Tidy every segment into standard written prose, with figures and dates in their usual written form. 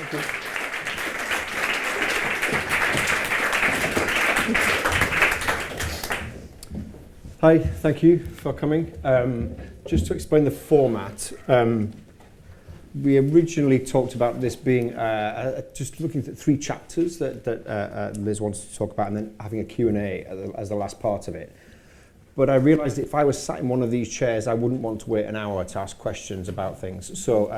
Thank you. Hi, thank you for coming. Just to explain the format, we originally talked about this being just looking at 3 chapters that Liz wanted to talk about, and then having a Q&A as the last part of it. But I realised that if I was sat in one of these chairs, I wouldn't want to wait an hour to ask questions about things. So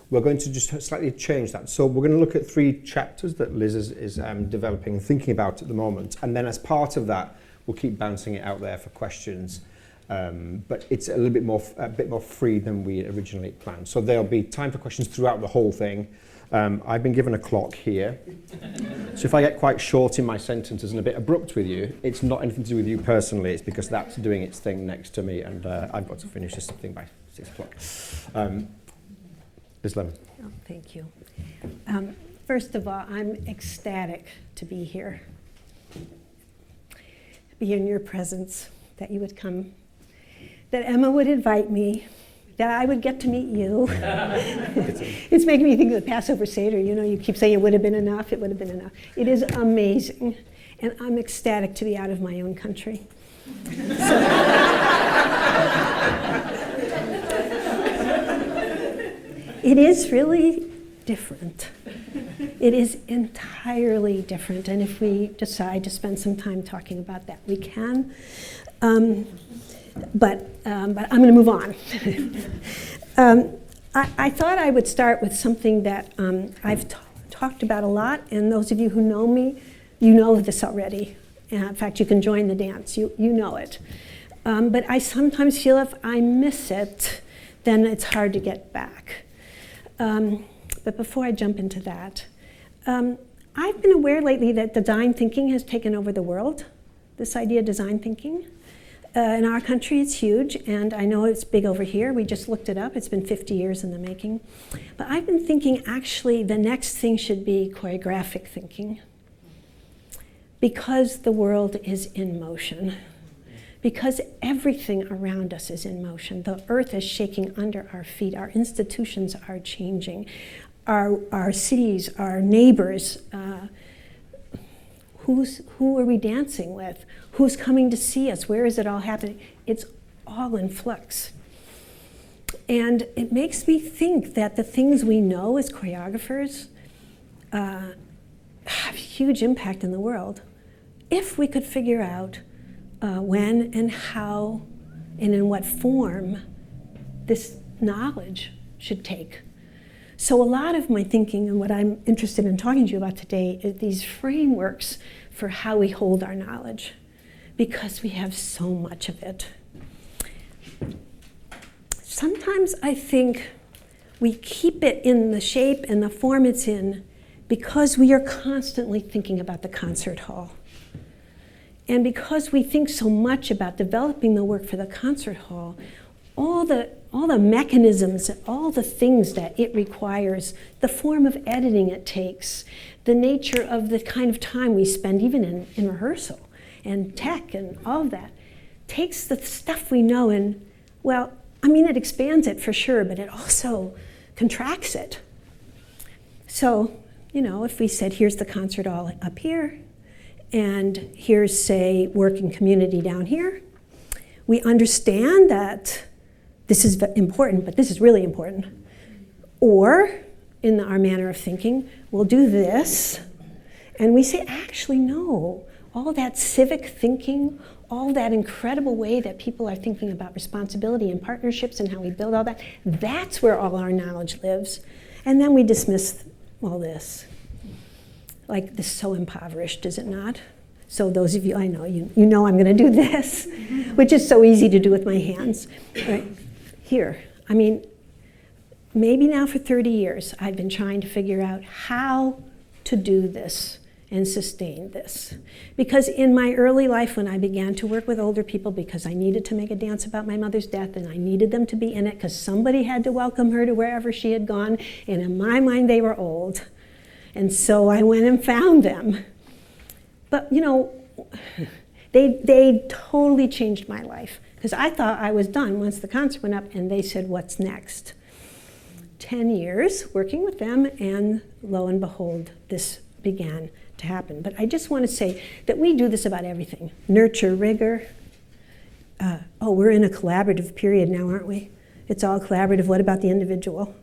we're going to just slightly change that. So we're going to look at 3 chapters that Liz is developing and thinking about at the moment. And then as part of that, we'll keep bouncing it out there for questions. But it's a bit more free than we originally planned. So there'll be time for questions throughout the whole thing. I've been given a clock here. So if I get quite short in my sentences and a bit abrupt with you, it's not anything to do with you personally, it's because that's doing its thing next to me, and I've got to finish this thing by 6 o'clock. Ms. Lerman. Oh, thank you. First of all, I'm ecstatic to be here, be in your presence, that you would come, that Emma would invite me, that I would get to meet you. It's making me think of the Passover Seder. You know, you keep saying it would have been enough, it would have been enough. It is amazing, and I'm ecstatic to be out of my own country. It is really different. It is entirely different, and if we decide to spend some time talking about that, we can. But I'm going to move on. I thought I would start with something that I've talked about a lot, and those of you who know me, you know this already. In fact, you can join the dance. You know it. But I sometimes feel if I miss it, then it's hard to get back. But before I jump into that, I've been aware lately that design thinking has taken over the world, this idea of design thinking. In our country, it's huge, and I know it's big over here. We just looked it up. It's been 50 years in the making. But I've been thinking, actually, the next thing should be choreographic thinking, because the world is in motion, because everything around us is in motion. The earth is shaking under our feet. Our institutions are changing. Our cities, our neighbors, who are we dancing with? Who's coming to see us? Where is it all happening? It's all in flux. And it makes me think that the things we know as choreographers have huge impact in the world if we could figure out when and how and in what form this knowledge should take. So a lot of my thinking and what I'm interested in talking to you about today is these frameworks for how we hold our knowledge, because we have so much of it. Sometimes I think we keep it in the shape and the form it's in because we are constantly thinking about the concert hall. And because we think so much about developing the work for the concert hall, all the mechanisms, all the things that it requires, the form of editing it takes, the nature of the kind of time we spend even in rehearsal and tech and all of that, takes the stuff we know and, well, I mean, it expands it for sure, but it also contracts it. So, you know, if we said, here's the concert hall up here, and here's, say, work and community down here, we understand that this is important, but this is really important. Or, in our manner of thinking, we'll do this, and we say, actually, no. All that civic thinking, all that incredible way that people are thinking about responsibility and partnerships and how we build all that, that's where all our knowledge lives. And then we dismiss all this. Like, this is so impoverished, is it not? So those of you, I know, you know I'm going to do this, which is so easy to do with my hands. Right here, I mean, maybe now for 30 years, I've been trying to figure out how to do this and sustain this. Because in my early life, when I began to work with older people, because I needed to make a dance about my mother's death, and I needed them to be in it because somebody had to welcome her to wherever she had gone, and in my mind, they were old. And so I went and found them. But, you know, they totally changed my life, because I thought I was done once the concert went up, and they said, what's next? 10 years working with them, and lo and behold, this began to happen. But I just want to say that we do this about everything. Nurture rigor. We're in a collaborative period now, aren't we? It's all collaborative. What about the individual?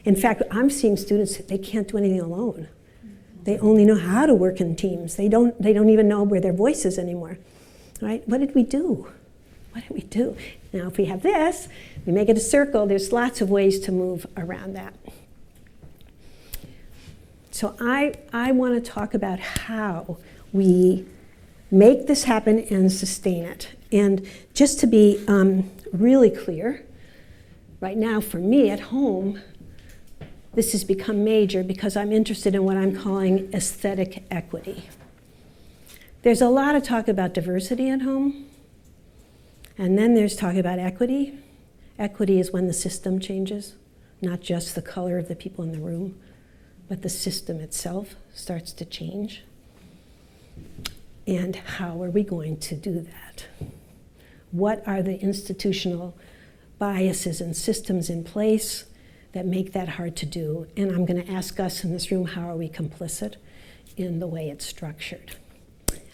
In fact, I'm seeing students that they can't do anything alone. They only know how to work in teams. They don't even know where their voice is anymore. Right? What did we do? What did we do? Now, if we have this, we make it a circle. There's lots of ways to move around that. So I want to talk about how we make this happen and sustain it. And just to be really clear, right now for me at home, this has become major because I'm interested in what I'm calling aesthetic equity. There's a lot of talk about diversity at home, and then there's talk about equity. Equity is when the system changes, not just the color of the people in the room, but the system itself starts to change. And how are we going to do that? What are the institutional biases and systems in place that make that hard to do? And I'm going to ask us in this room, how are we complicit in the way it's structured?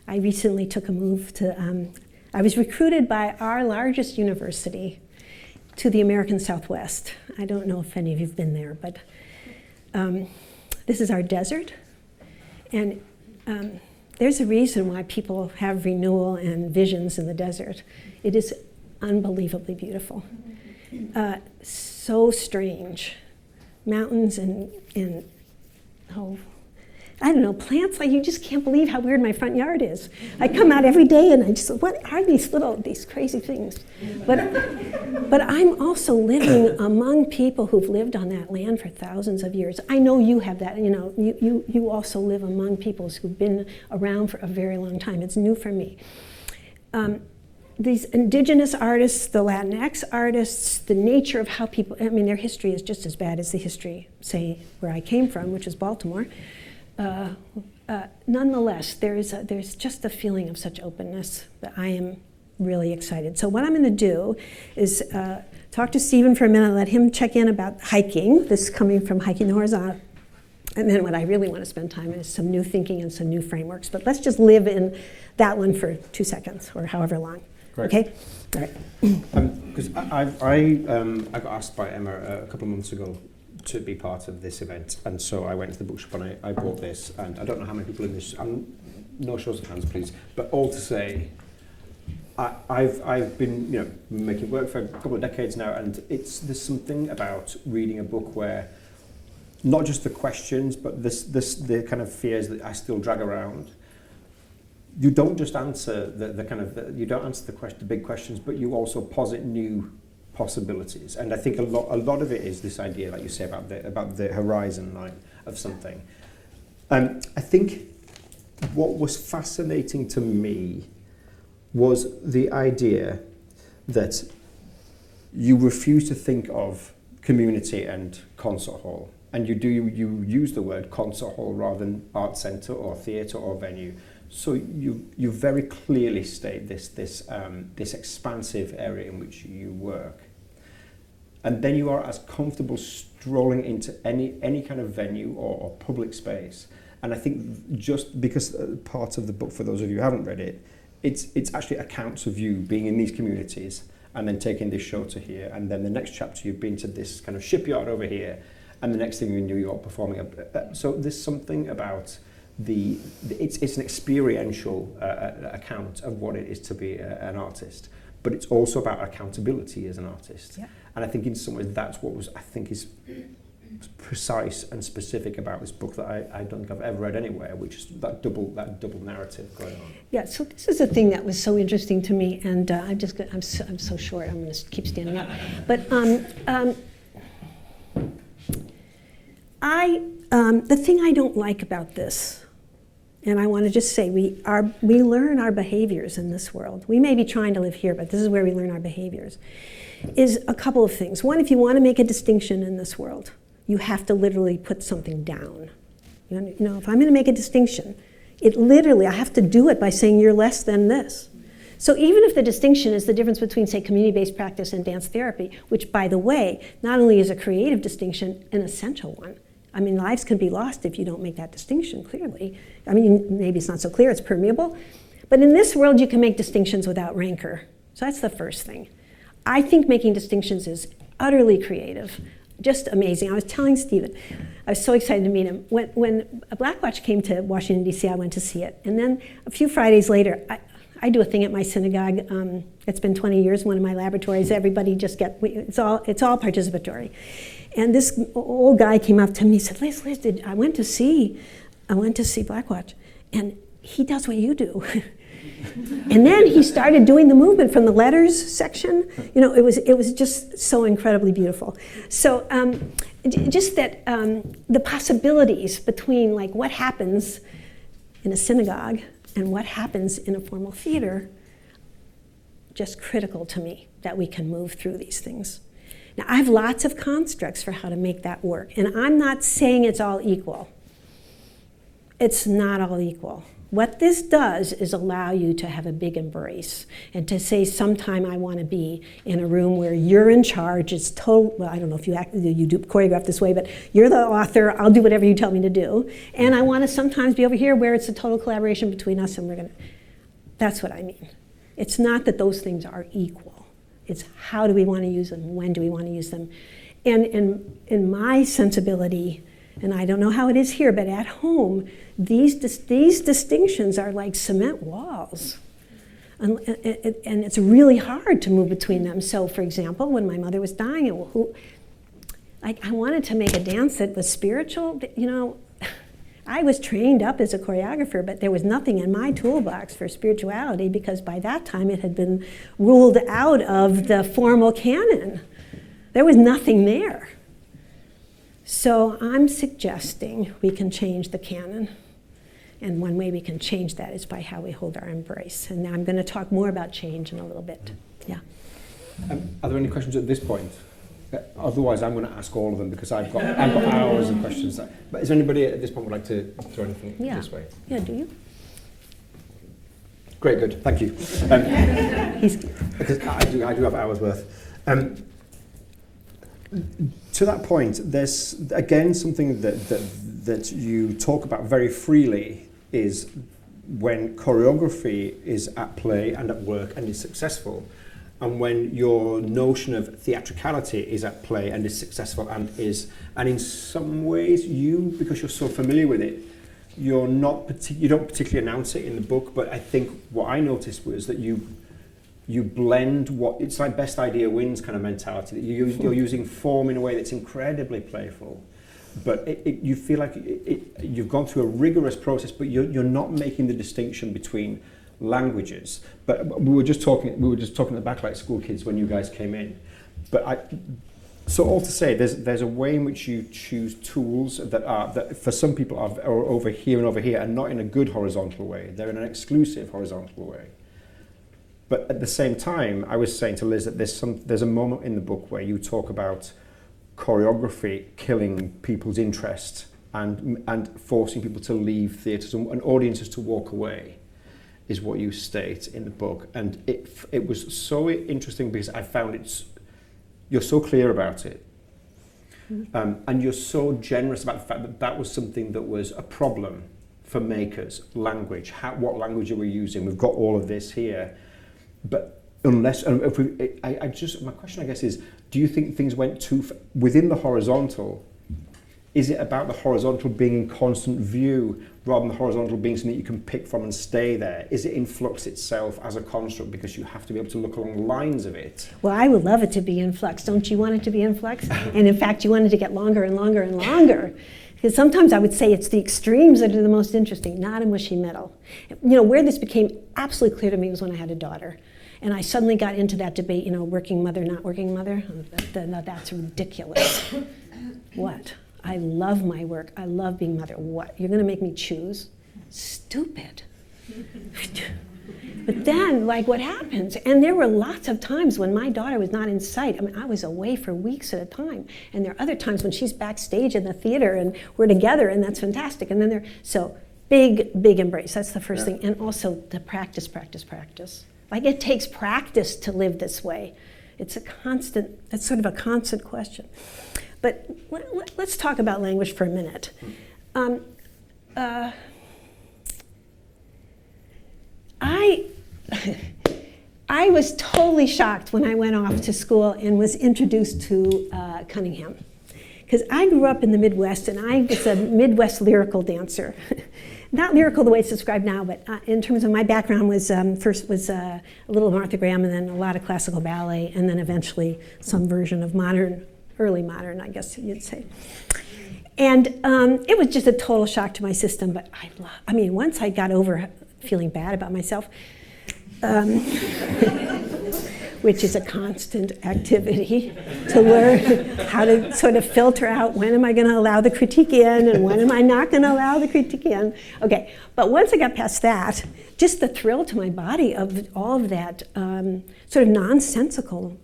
I recently took a move to, I was recruited by our largest university to the American Southwest. I don't know if any of you've been there, but this is our desert. And there's a reason why people have renewal and visions in the desert. It is unbelievably beautiful. So strange. Mountains and I don't know, plants, like you just can't believe how weird my front yard is. I come out every day and I just, what are these crazy things? But I'm also living among people who've lived on that land for thousands of years. I know you have that, you also live among people who've been around for a very long time. It's new for me. These indigenous artists, the Latinx artists, the nature of how people, their history is just as bad as the history, say, where I came from, which is Baltimore. Nonetheless, there's just a feeling of such openness that I am really excited. So what I'm going to do is talk to Steven for a minute, let him check in about hiking, this coming from hiking the horizontal. And then what I really want to spend time is some new thinking and some new frameworks. But let's just live in that one for 2 seconds or however long. Great. Okay? All right. Because I got asked by Emma a couple of months ago to be part of this event, and so I went to the bookshop and I bought this, and I don't know how many people in this, no shows of hands please, but all to say, I've been making work for a couple of decades now, and there's something about reading a book where not just the questions, but the kind of fears that I still drag around. You don't just answer you don't answer the big questions, but you also posit new possibilities. And I think a lot of it is this idea, like you say, about the horizon line of something. I think what was fascinating to me was the idea that you refuse to think of community and concert hall, and you use the word concert hall rather than art centre or theatre or venue. So you very clearly state this expansive area in which you work, and then you are as comfortable strolling into any kind of venue or public space. And I think just because part of the book, for those of you who haven't read it, it's actually accounts of you being in these communities and then taking this show to here, and then the next chapter you've been to this kind of shipyard over here, and the next thing you're in New York performing. So there's something about it's an experiential account of what it is to be an artist, but it's also about accountability as an artist. Yeah. And I think in some ways that's what is precise and specific about this book that I don't think I've ever read anywhere, which is that double narrative going on. Yeah. So this is a thing that was so interesting to me, and I'm so short. I'm going to keep standing up, but the thing I don't like about this. And I want to just say, we learn our behaviors in this world. We may be trying to live here, but this is where we learn our behaviors, is a couple of things. One, if you want to make a distinction in this world, you have to literally put something down. If I'm going to make a distinction, I have to do it by saying you're less than this. So even if the distinction is the difference between, say, community-based practice and dance therapy, which, by the way, not only is a creative distinction, an essential one. I mean, lives can be lost if you don't make that distinction clearly. I mean, maybe it's not so clear, it's permeable. But in this world, you can make distinctions without rancor. So that's the first thing. I think making distinctions is utterly creative, just amazing. I was telling Steven, I was so excited to meet him. When Blackwatch came to Washington, D.C., I went to see it. And then a few Fridays later, I do a thing at my synagogue. It's been 20 years, one of my laboratories. Everybody just it's all participatory. And this old guy came up to me and said, Liz, I went to see Blackwatch, and he does what you do. And then he started doing the movement from the letters section. You know, it was just so incredibly beautiful. So just that the possibilities between like what happens in a synagogue and what happens in a formal theater, just critical to me that we can move through these things. Now, I have lots of constructs for how to make that work, and I'm not saying it's all equal. It's not all equal. What this does is allow you to have a big embrace and to say sometime I want to be in a room where you're in charge. It's total, well, I don't know if you do choreograph this way, but you're the author, I'll do whatever you tell me to do. And I want to sometimes be over here where it's a total collaboration between us and we're going to, that's what I mean. It's not that those things are equal. It's how do we want to use them, when do we want to use them. And in my sensibility, and I don't know how it is here, but at home, these distinctions are like cement walls. And it's really hard to move between them. So, for example, when my mother was dying, I wanted to make a dance that was spiritual. You know, I was trained up as a choreographer, but there was nothing in my toolbox for spirituality because by that time it had been ruled out of the formal canon. There was nothing there. So I'm suggesting we can change the canon. And one way we can change that is by how we hold our embrace. And now I'm going to talk more about change in a little bit. Yeah. Are there any questions at this point? Otherwise, I'm going to ask all of them because I've got hours of questions. But is there anybody at this point would like to throw anything this way? Yeah, do you? Great, good. Thank you. Because I do have hours worth. To that point, there's again something that you talk about very freely is when choreography is at play and at work and is successful, and when your notion of theatricality is at play and is successful and in some ways because you're so familiar with it, you don't particularly announce it in the book, but I think what I noticed was that you blend it's like best idea wins kind of mentality, that you're using form in a way that's incredibly playful, but you feel like you've gone through a rigorous process, but you're not making the distinction between languages. But we were just talking at the back like school kids when you guys came in. So all to say, there's a way in which you choose tools that for some people are over here and not in a good horizontal way. They're in an exclusive horizontal way. But at the same time, I was saying to Liz that there's a moment in the book where you talk about choreography killing people's interest and forcing people to leave theatres and audiences to walk away, is what you state in the book. And it was so interesting because I found you're so clear about it. And you're so generous about the fact that was something that was a problem for makers, language. What language are we using? We've got all of this here. But my question I guess is, do you think things went within the horizontal? Is it about the horizontal being in constant view rather than the horizontal being something you can pick from and stay there? Is it in flux itself as a construct because you have to be able to look along the lines of it? Well, I would love it to be in flux. Don't you want it to be in flux? And in fact, you want it to get longer and longer and longer. Because sometimes I would say it's the extremes that are the most interesting, not a mushy middle. You know, where this became absolutely clear to me was when I had a daughter. And I suddenly got into that debate, working mother, not working mother. No, that's ridiculous. What? I love my work. I love being mother. What? You're going to make me choose? Stupid. But then, what happens? And there were lots of times when my daughter was not in sight. I mean, I was away for weeks at a time. And there are other times when she's backstage in the theater and we're together, and that's fantastic. And then big embrace. That's the first thing. And also the practice. Like it takes practice to live this way. It's sort of a constant question. But let's talk about language for a minute. I was totally shocked when I went off to school and was introduced to Cunningham. Because I grew up in the Midwest, and I was a Midwest lyrical dancer. Not lyrical the way it's described now, but in terms of my background was first was a little Martha Graham, and then a lot of classical ballet, and then eventually some version of modern, early modern, I guess you'd say. And it was just a total shock to my system, but I mean, once I got over feeling bad about myself, which is a constant activity to learn how to sort of filter out when am I going to allow the critique in and when am I not going to allow the critique in. Okay, but once I got past that, just the thrill to my body of all of that sort of nonsensical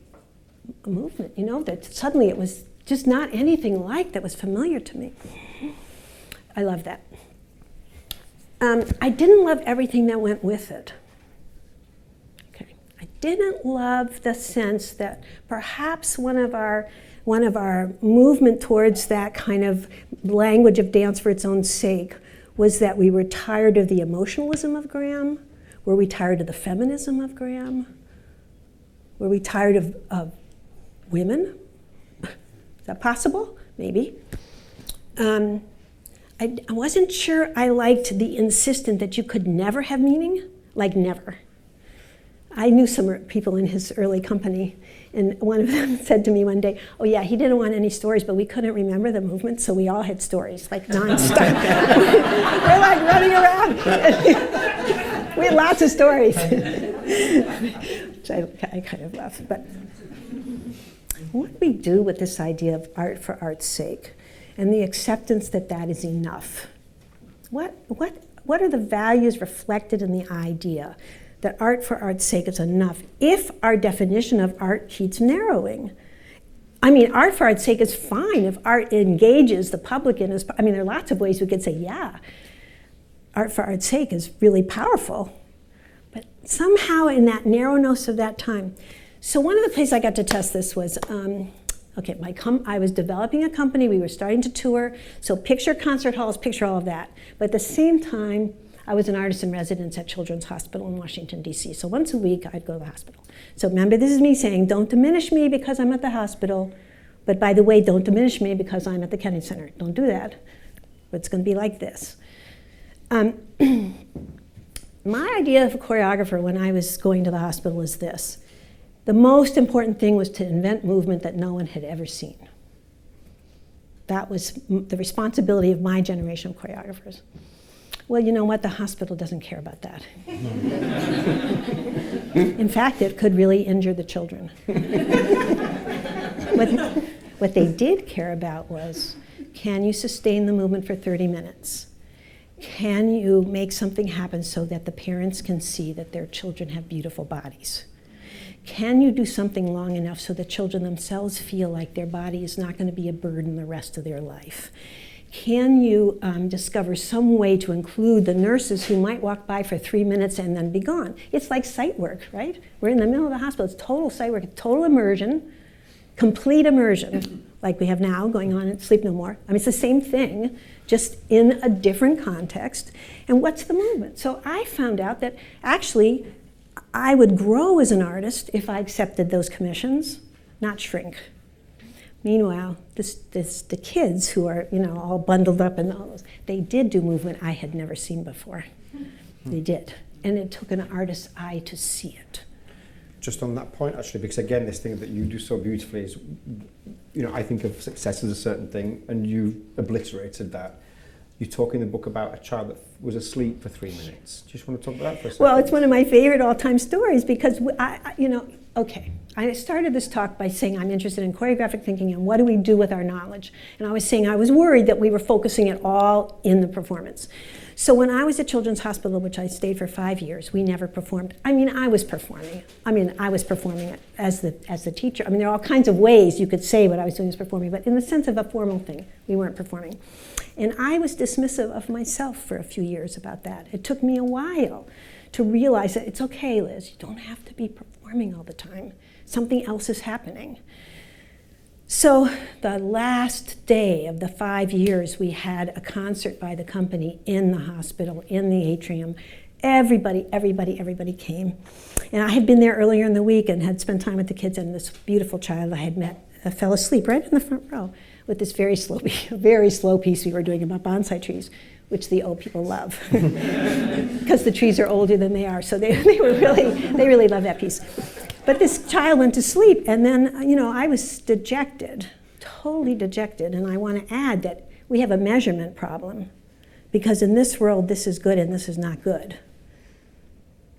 movement, you know, that suddenly it was just not anything like that was familiar to me. I love that. I didn't love everything that went with it. I didn't love the sense that perhaps one of our movement towards that kind of language of dance for its own sake was that we were tired of the emotionalism of Graham. Were we tired of the feminism of Graham? Were we tired of women? Is that possible? Maybe. I wasn't sure I liked the insistence that you could never have meaning, like never. I knew some people in his early company, and one of them said to me one day, oh yeah, he didn't want any stories, but we couldn't remember the movement, so we all had stories, like nonstop. We're like running around. We had lots of stories, which I kind of love. But what do we do with this idea of art for art's sake and the acceptance that that is enough? What are the values reflected in the idea that art for art's sake is enough if our definition of art keeps narrowing? I mean, art for art's sake is fine if art engages the public in I mean, there are lots of ways we could say, yeah, art for art's sake is really powerful. But somehow in that narrowness of that time. So one of the places I got to test this was, I was developing a company, we were starting to tour, so picture concert halls, picture all of that. But at the same time, I was an artist in residence at Children's Hospital in Washington, D.C. So once a week, I'd go to the hospital. So remember, this is me saying, don't diminish me because I'm at the hospital. But by the way, don't diminish me because I'm at the Kennedy Center. Don't do that. But it's going to be like this. My idea of a choreographer when I was going to the hospital is this. The most important thing was to invent movement that no one had ever seen. That was the responsibility of my generation of choreographers. Well, you know what? The hospital doesn't care about that. In fact, it could really injure the children. What they did care about was, can you sustain the movement for 30 minutes? Can you make something happen so that the parents can see that their children have beautiful bodies? Can you do something long enough so the children themselves feel like their body is not going to be a burden the rest of their life? Can you discover some way to include the nurses who might walk by for 3 minutes and then be gone? It's like sight work, right? We're in the middle of the hospital. It's total sight work, total immersion, complete immersion, like we have now going on at Sleep No More. I mean, it's the same thing, just in a different context. And what's the movement? So I found out that actually I would grow as an artist if I accepted those commissions, not shrink. Meanwhile, the kids who are, all bundled up and all those, they did do movement I had never seen before. They did. And it took an artist's eye to see it. Just on that point, actually, because again, this thing that you do so beautifully is, I think of success as a certain thing, and you obliterated that. You talk in the book about a child that was asleep for 3 minutes. Do you just want to talk about that for a second? Well, it's one of my favorite all-time stories because, I started this talk by saying I'm interested in choreographic thinking and what do we do with our knowledge. And I was saying I was worried that we were focusing it all in the performance. So when I was at Children's Hospital, which I stayed for 5 years, we never performed. I was performing it as the teacher. There are all kinds of ways you could say what I was doing was performing, but in the sense of a formal thing, we weren't performing. And I was dismissive of myself for a few years about that. It took me a while to realize that it's okay, Liz, you don't have to be performing all the time. Something else is happening. So the last day of the 5 years, we had a concert by the company in the hospital, in the atrium. Everybody came. And I had been there earlier in the week and had spent time with the kids, and this beautiful child I had met fell asleep right in the front row with this very slow piece we were doing about bonsai trees, which the old people love, because the trees are older than they are, so they really love that piece. But this child went to sleep, and then, I was dejected, totally dejected, and I want to add that we have a measurement problem, because in this world, this is good and this is not good.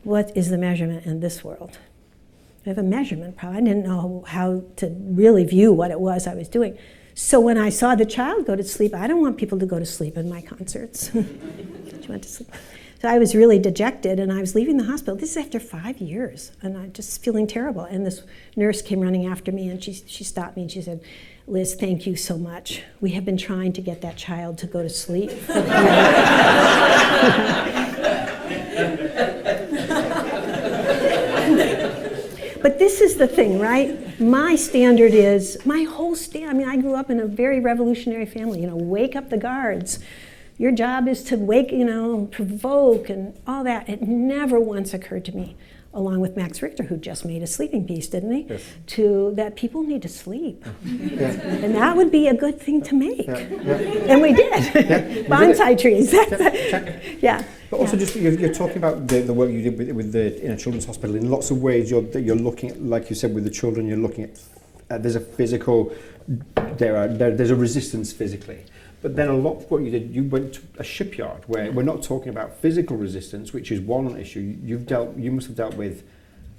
What is the measurement in this world? I have a measurement problem. I didn't know how to really view what it was I was doing. So when I saw the child go to sleep, I don't want people to go to sleep in my concerts. She went to sleep. So I was really dejected, and I was leaving the hospital. This is after 5 years, and I'm just feeling terrible. And this nurse came running after me, and she stopped me, and she said, Liz, thank you so much. We have been trying to get that child to go to sleep. But this is the thing, right? My standard is, I grew up in a very revolutionary family, wake up the guards. Your job is to wake, provoke and all that. It never once occurred to me, along with Max Richter, who just made a sleeping piece, didn't he? Yes. That people need to sleep. Yeah. And that would be a good thing to make. Yeah. And we did. Yeah. Bonsai trees. Yeah. But also, just you're talking about the work you did with in a children's hospital. In lots of ways, you're looking at, like you said, with the children, you're looking at there's a physical, there's a resistance physically. But then a lot of what you did, you went to a shipyard where we're not talking about physical resistance, which is one issue. You must have dealt with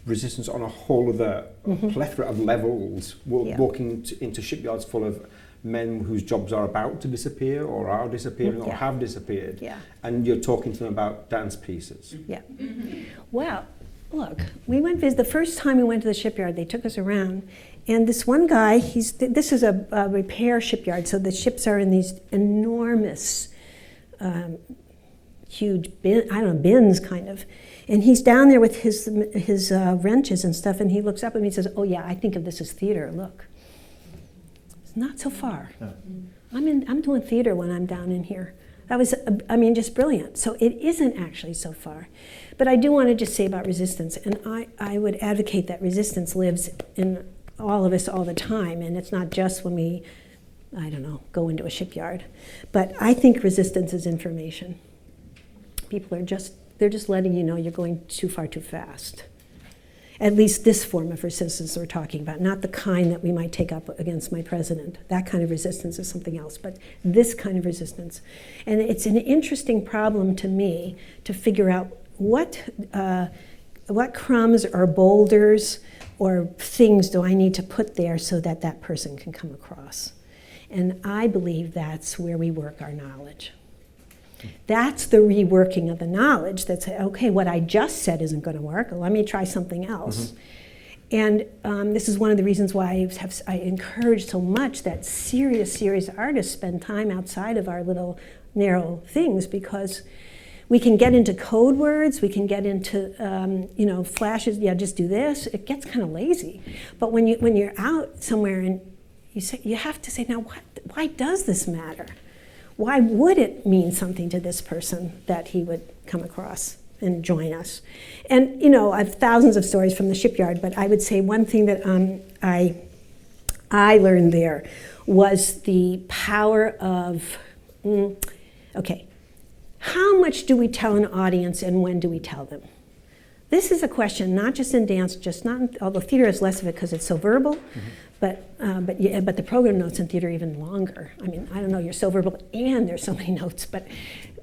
resistance on a whole other plethora of levels, walking into shipyards full of men whose jobs are about to disappear or are disappearing or have disappeared. Yeah. And you're talking to them about dance pieces. Yeah. Well, look, the first time we went to the shipyard, they took us around. And this one guy, this is a repair shipyard, so the ships are in these enormous, huge bins kind of. And he's down there with his wrenches and stuff, and he looks up and he says, oh yeah, I think of this as theater, look. It's not so far. No. I'm doing theater when I'm down in here. That was, just brilliant. So it isn't actually so far. But I do want to just say about resistance, and I would advocate that resistance lives in all of us all the time, and it's not just when we, go into a shipyard. But I think resistance is information. People they're just letting you know you're going too far too fast. At least this form of resistance we're talking about, not the kind that we might take up against my president. That kind of resistance is something else, but this kind of resistance. And it's an interesting problem to me to figure out what crumbs or boulders or things do I need to put there so that that person can come across. And I believe that's where we work our knowledge. That's the reworking of the knowledge that says, okay, what I just said isn't going to work. Let me try something else. And this is one of the reasons why I encourage so much that serious artists spend time outside of our little narrow things, because we can get into code words, we can get into flashes. Yeah, just do this. It gets kind of lazy. But when you're out somewhere and you have to say, now why does this matter? Why would it mean something to this person that he would come across and join us? And I have thousands of stories from the shipyard, but I would say one thing that I learned there was the power of, how much do we tell an audience and when do we tell them? This is a question not just in dance, although theater has less of it because it's so verbal, but the program notes in theater are even longer. I don't know, you're so verbal and there's so many notes, but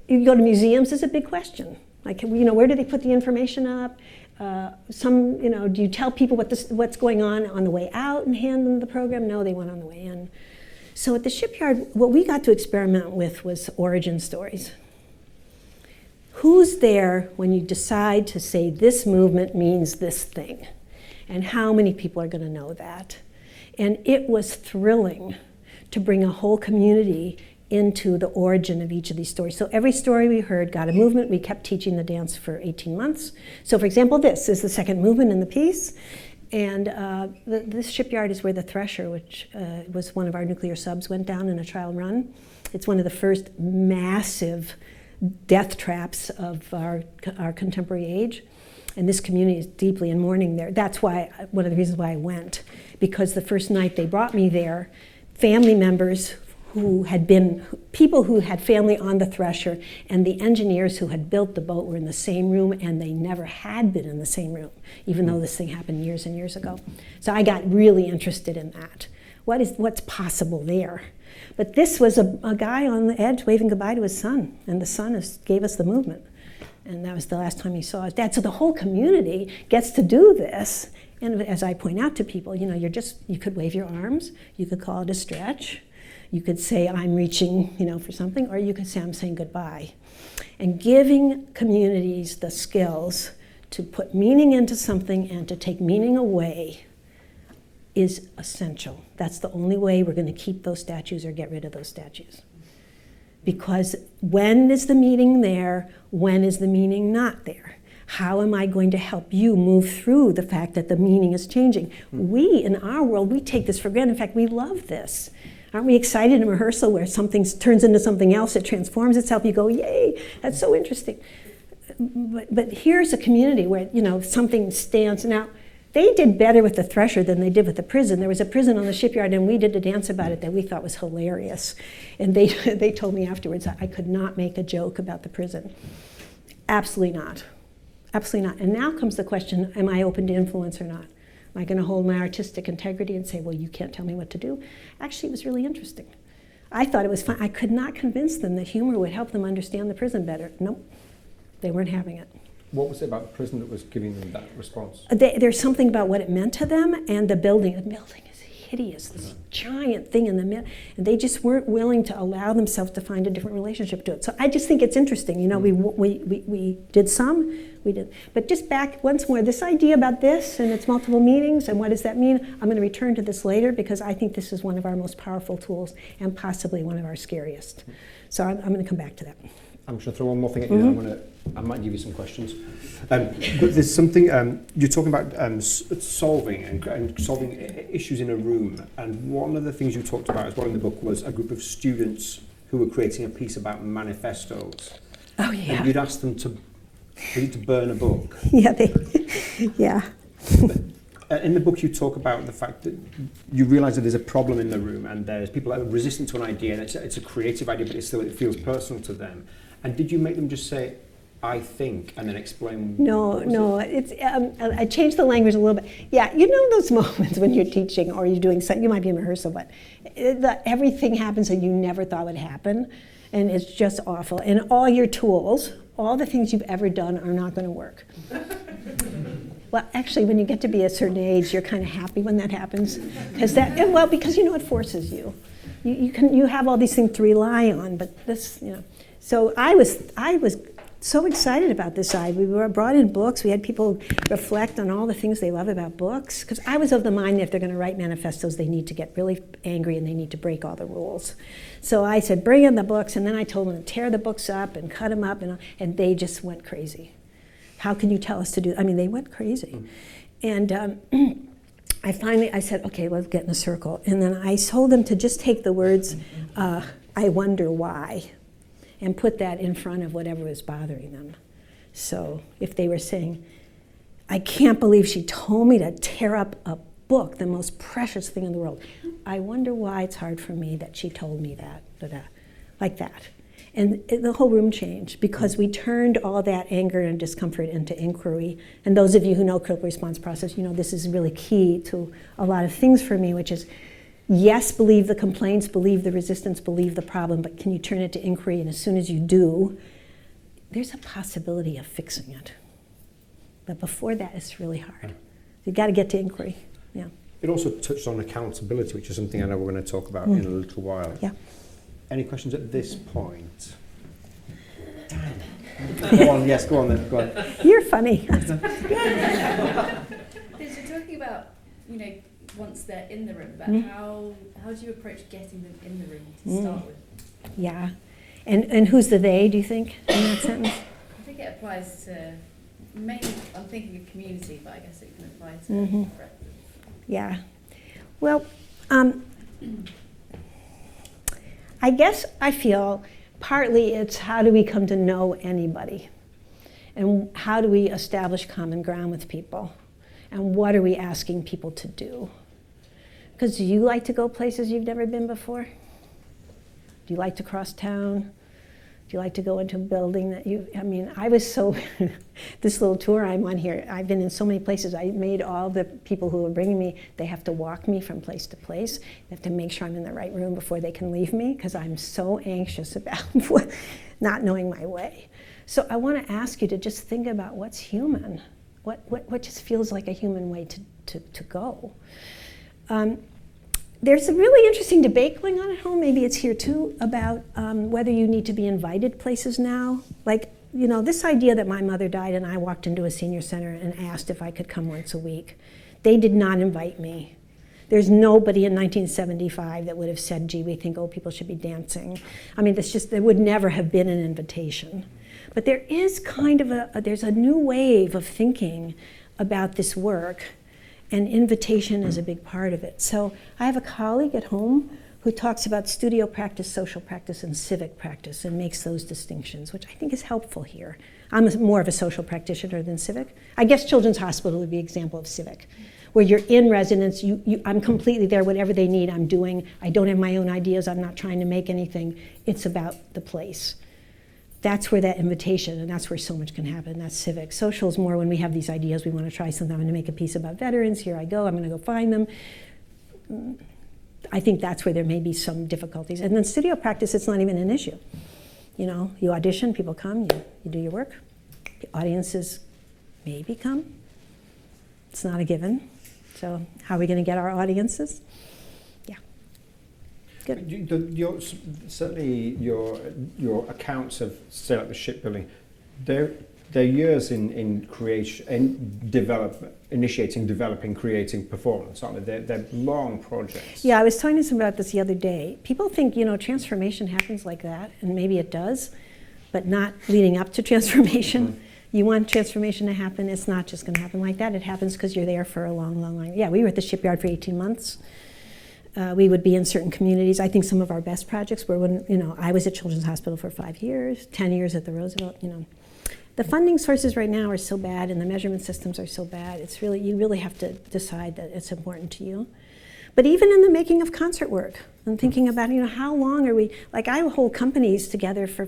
you go to museums, is a big question. Like, where do they put the information up? Do you tell people what's going on the way out and hand them the program? No, they went on the way in. So at the shipyard, what we got to experiment with was origin stories. Who's there when you decide to say this movement means this thing? And how many people are going to know that? And it was thrilling to bring a whole community into the origin of each of these stories. So every story we heard got a movement. We kept teaching the dance for 18 months. So for example, this is the second movement in the piece. And this shipyard is where the Thresher, which was one of our nuclear subs, went down in a trial run. It's one of the first massive death traps of our contemporary age. And this community is deeply in mourning there. That's why, one of the reasons why I went. Because the first night they brought me there, family members who had been, people who had family on the Thresher, and the engineers who had built the boat were in the same room, and they never had been in the same room, even though this thing happened years and years ago. So I got really interested in that. What's possible there? But this was a guy on the edge waving goodbye to his son, and the son gave us the movement. And that was the last time he saw his dad. So the whole community gets to do this. And as I point out to people, you could wave your arms, you could call it a stretch, you could say, I'm reaching, for something, or you could say, I'm saying goodbye. And giving communities the skills to put meaning into something and to take meaning away is essential. That's the only way we're going to keep those statues or get rid of those statues. Because when is the meaning there? When is the meaning not there? How am I going to help you move through the fact that the meaning is changing? We, in our world, we take this for granted. In fact, we love this. Aren't we excited in rehearsal where something turns into something else, it transforms itself, you go, yay, that's so interesting. But here's a community where, something stands. Now, they did better with the Thresher than they did with the prison. There was a prison on the shipyard, and we did a dance about it that we thought was hilarious. And they told me afterwards I could not make a joke about the prison. Absolutely not. Absolutely not. And now comes the question, am I open to influence or not? Am I going to hold my artistic integrity and say, well, you can't tell me what to do? Actually, it was really interesting. I thought it was fun. I could not convince them that humor would help them understand the prison better. Nope, they weren't having it. What was it about the prison that was giving them that response? There's something about what it meant to them, and the building. The building is hideous, this giant thing in the middle, and they just weren't willing to allow themselves to find a different relationship to it. So I just think it's interesting. We did some, we did. But just back once more, this idea about this and its multiple meanings and what does that mean, I'm going to return to this later because I think this is one of our most powerful tools and possibly one of our scariest. So I'm going to come back to that. I'm just going to throw one more thing at you. I might give you some questions. But there's something, you're talking about solving and solving issues in a room. And one of the things you talked about as well in the book was a group of students who were creating a piece about manifestos. Oh, yeah. And you'd asked them to burn a book. Yeah, yeah. In the book, you talk about the fact that you realise that there's a problem in the room and there's people that are resistant to an idea, and it's a creative idea, but it feels personal to them. And did you make them just say, I think, and then explain? No. It's I changed the language a little bit. Yeah, those moments when you're teaching or you're doing something, you might be in rehearsal, but everything happens that you never thought would happen, and it's just awful. And all your tools, all the things you've ever done are not going to work. Well, actually, when you get to be a certain age, you're kind of happy when that happens, because it forces you. You have all these things to rely on, but this, So I was so excited about this side. We were brought in books. We had people reflect on all the things they love about books, because I was of the mind that if they're going to write manifestos, they need to get really angry and they need to break all the rules. So I said, bring in the books, and then I told them to tear the books up and cut them up, and they just went crazy. How can you tell us to do? They went crazy. And I said, okay, let's get in a circle. And then I told them to just take the words, I wonder why, and put that in front of whatever was bothering them. So if they were saying, I can't believe she told me to tear up a book, the most precious thing in the world. I wonder why it's hard for me that she told me that, like that. And the whole room changed because we turned all that anger and discomfort into inquiry. And those of you who know critical response process, this is really key to a lot of things for me, which is, yes, believe the complaints, believe the resistance, believe the problem, but can you turn it to inquiry? And as soon as you do, there's a possibility of fixing it. But before that, it's really hard. You've got to get to inquiry. Yeah. It also touched on accountability, which is something I know we're going to talk about in a little while. Yeah. Any questions at this point? Go on, yes, go on then, go on. You're funny. You're talking about, once they're in the room, but how do you approach getting them in the room to start with? Yeah. And who's the they, do you think, in that sentence? I think it applies to, mainly, I'm thinking of community, but I guess it can apply to breadth. Yeah. Well, I guess I feel partly it's how do we come to know anybody? And how do we establish common ground with people? And what are we asking people to do? Because do you like to go places you've never been before? Do you like to cross town? Do you like to go into a building that I was so, this little tour I'm on here, I've been in so many places. I made all the people who are bringing me, they have to walk me from place to place. They have to make sure I'm in the right room before they can leave me, because I'm so anxious about not knowing my way. So I want to ask you to just think about what's human. What just feels like a human way to go. There's a really interesting debate going on at home, maybe it's here too, about whether you need to be invited places now. Like, this idea that my mother died and I walked into a senior center and asked if I could come once a week. They did not invite me. There's nobody in 1975 that would have said, gee, we think old people should be dancing. There would never have been an invitation. But there is kind of there's a new wave of thinking about this work, and invitation is a big part of it. So I have a colleague at home who talks about studio practice, social practice, and civic practice, and makes those distinctions, which I think is helpful here. I'm more of a social practitioner than civic. I guess Children's Hospital would be an example of civic, where you're in residence, I'm completely there, whatever they need, I'm doing. I don't have my own ideas, I'm not trying to make anything. It's about the place. That's where that invitation, and that's where so much can happen. That's civic. Social is more when we have these ideas, we want to try something. I'm going to make a piece about veterans. Here I go. I'm going to go find them. I think that's where there may be some difficulties. And then studio practice, it's not even an issue. You audition, people come, you do your work. The audiences maybe come. It's not a given. So how are we going to get our audiences? Good. Certainly your accounts of, say, like the shipbuilding, they're years in creation, initiating, developing, creating performance, aren't they? They're long projects. Yeah, I was talking to someone about this the other day. People think, transformation happens like that, and maybe it does, but not leading up to transformation. Mm-hmm. You want transformation to happen, it's not just going to happen like that. It happens because you're there for a long, long time. Yeah, we were at the shipyard for 18 months. We would be in certain communities. I think some of our best projects were when, I was at Children's Hospital for 5 years, 10 years at the Roosevelt, The funding sources right now are so bad and the measurement systems are so bad. You really have to decide that it's important to you. But even in the making of concert work and thinking about, how long are we, like I hold companies together for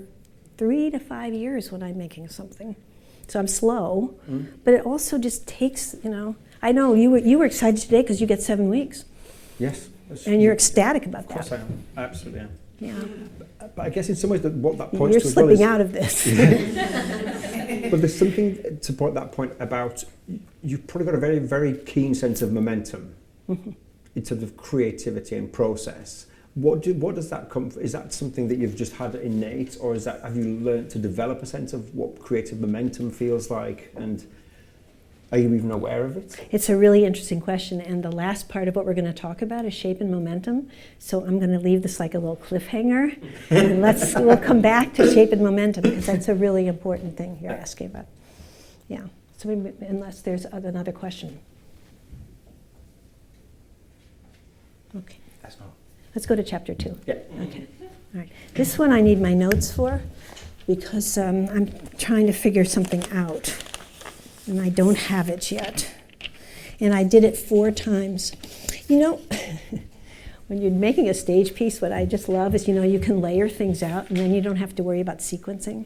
3 to 5 years when I'm making something. So I'm slow, but it also just takes, I know you were excited today because you get 7 weeks. Yes. And you're ecstatic about that. Of course I am. I absolutely am. Yeah. But I guess in some ways what that points you're to as slipping well out of this. But there's something to point that point about, you've probably got a very, very keen sense of momentum in terms of creativity and process. What does that come from? Is that something that you've just had innate, or have you learned to develop a sense of what creative momentum feels like, and are you even aware of it? It's a really interesting question, and the last part of what we're going to talk about is shape and momentum. So I'm going to leave this like a little cliffhanger, and we'll come back to shape and momentum, because that's a really important thing you're asking about. Yeah. So unless there's another question. Okay. That's not. Let's go to chapter 2. Yeah. Okay. All right. This one I need my notes for, because I'm trying to figure something out. And I don't have it yet. And I did it 4 times. When you're making a stage piece, what I just love is, you can layer things out, and then you don't have to worry about sequencing.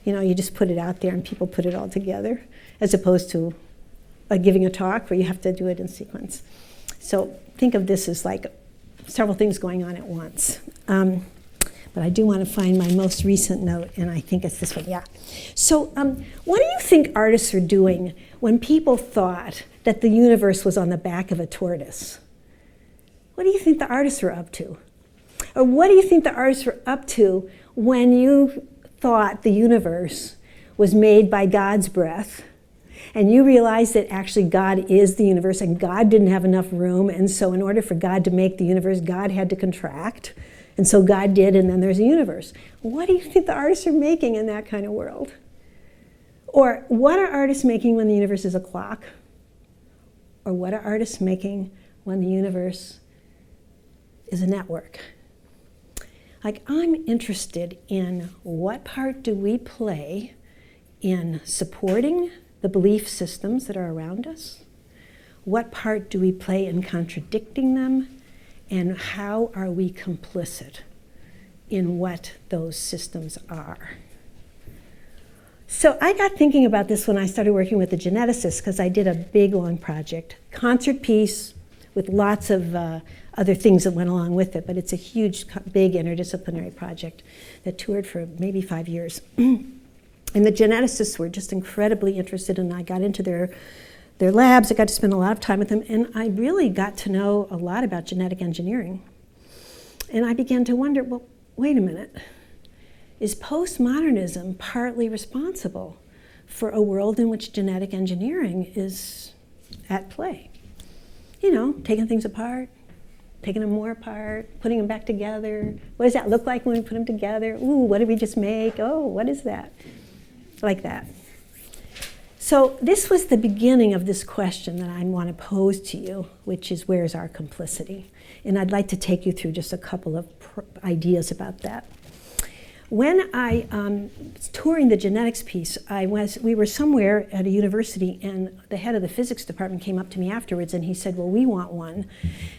You just put it out there and people put it all together, as opposed to giving a talk where you have to do it in sequence. So think of this as like several things going on at once. But I do want to find my most recent note, and I think it's this one, yeah. So what do you think artists are doing when people thought that the universe was on the back of a tortoise? What do you think the artists were up to? Or what do you think the artists were up to when you thought the universe was made by God's breath, and you realized that actually God is the universe, and God didn't have enough room, and so in order for God to make the universe, God had to contract, And so God did, and then there's a universe. What do you think the artists are making in that kind of world? Or what are artists making when the universe is a clock? Or what are artists making when the universe is a network? Like, I'm interested in what part do we play in supporting the belief systems that are around us? What part do we play in contradicting them? And how are we complicit in what those systems are? So I got thinking about this when I started working with the geneticists, because I did a big, long project, concert piece with lots of other things that went along with it, but it's a huge, big interdisciplinary project that toured for maybe 5 years. And the geneticists were just incredibly interested, and I got into their labs. I got to spend a lot of time with them, and I really got to know a lot about genetic engineering. And I began to wonder, well, wait a minute. Is postmodernism partly responsible for a world in which genetic engineering is at play? You know, taking things apart, taking them more apart, putting them back together. What does that look like when we put them together? Ooh, what did we just make? Oh, what is that? Like that. So this was the beginning of this question that I want to pose to you, which is, where's our complicity? And I'd like to take you through just a couple of ideas about that. When I was touring the genetics piece, we were somewhere at a university, and the head of the physics department came up to me afterwards, and he said, well, we want one.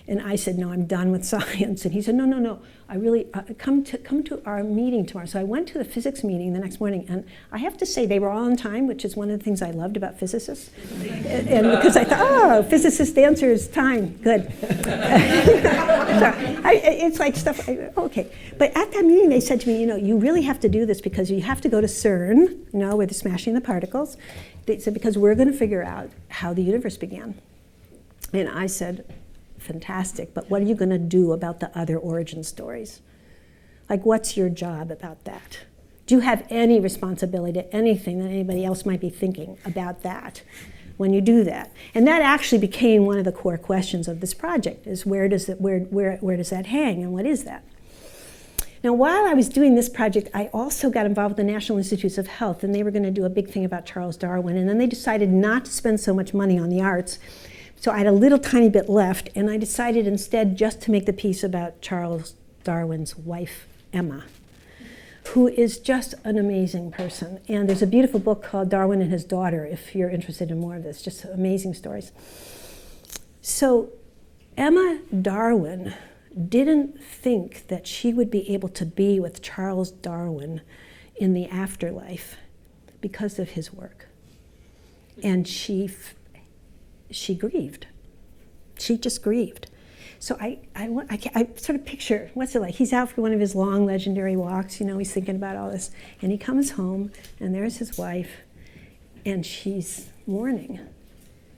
And I said, no, I'm done with science. And he said, no, I really, come to our meeting tomorrow. So I went to the physics meeting the next morning, and I have to say they were all on time, which is one of the things I loved about physicists. And because I thought, oh, physicist answers time, good. It's like stuff, okay. But at that meeting, they said to me, you really have to do this because you have to go to CERN, where they're smashing the particles. They said, because we're going to figure out how the universe began. And I said, fantastic, but what are you going to do about the other origin stories? Like, what's your job about that? Do you have any responsibility to anything that anybody else might be thinking about that when you do that? And that actually became one of the core questions of this project, is where does that hang, and what is that? Now, while I was doing this project, I also got involved with the National Institutes of Health, and they were going to do a big thing about Charles Darwin, and then they decided not to spend so much money on the arts. So I had a little tiny bit left, and I decided instead just to make the piece about Charles Darwin's wife, Emma, who is just an amazing person. And there's a beautiful book called Darwin and His Daughter, if you're interested in more of this, just amazing stories. So Emma Darwin didn't think that she would be able to be with Charles Darwin in the afterlife because of his work. And she grieved. She just grieved. So I sort of picture, what's it like? He's out for one of his long legendary walks, he's thinking about all this. And he comes home, and there's his wife, and she's mourning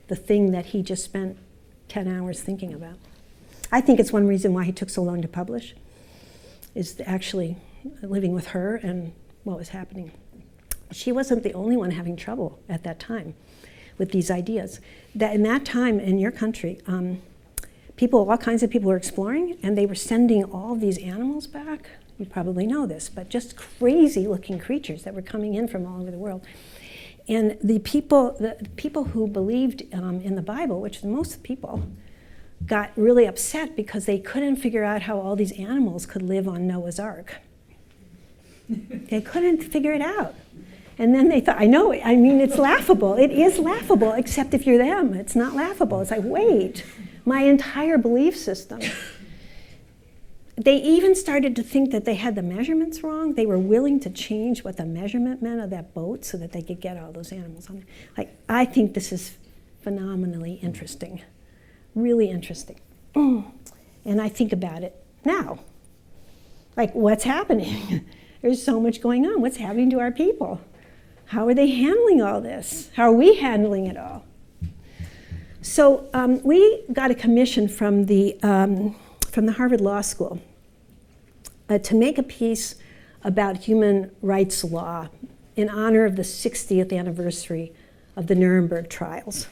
the thing that he just spent 10 hours thinking about. I think it's one reason why he took so long to publish, is actually living with her and what was happening. She wasn't the only one having trouble at that time with these ideas. That in that time in your country, all kinds of people were exploring, and they were sending all these animals back. You probably know this, but just crazy looking creatures that were coming in from all over the world. And the people who believed in the Bible, which most people, got really upset because they couldn't figure out how all these animals could live on Noah's Ark. They couldn't figure it out. And then they thought, it's laughable. It is laughable, except if you're them. It's not laughable. It's like, wait, my entire belief system. They even started to think that they had the measurements wrong. They were willing to change what the measurement meant of that boat so that they could get all those animals on there. I think this is phenomenally interesting. Really interesting. And I think about it now. What's happening? There's so much going on. What's happening to our people? How are they handling all this? How are we handling it all? So we got a commission from the Harvard Law School to make a piece about human rights law in honor of the 60th anniversary of the Nuremberg trials.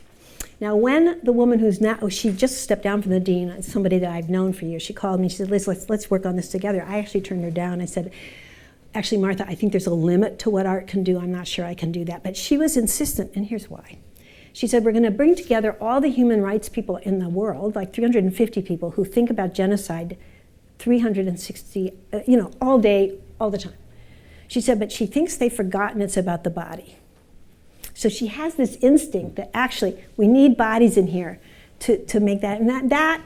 Now, when the woman who's now, she just stepped down from the dean, somebody that I've known for years, she called me, she said, Liz, let's work on this together. I actually turned her down. I said, actually, Martha, I think there's a limit to what art can do. I'm not sure I can do that. But she was insistent, and here's why. She said, we're going to bring together all the human rights people in the world, like 350 people who think about genocide 360, all day, all the time. She said, but she thinks they've forgotten it's about the body. So she has this instinct that actually we need bodies in here to make that, and that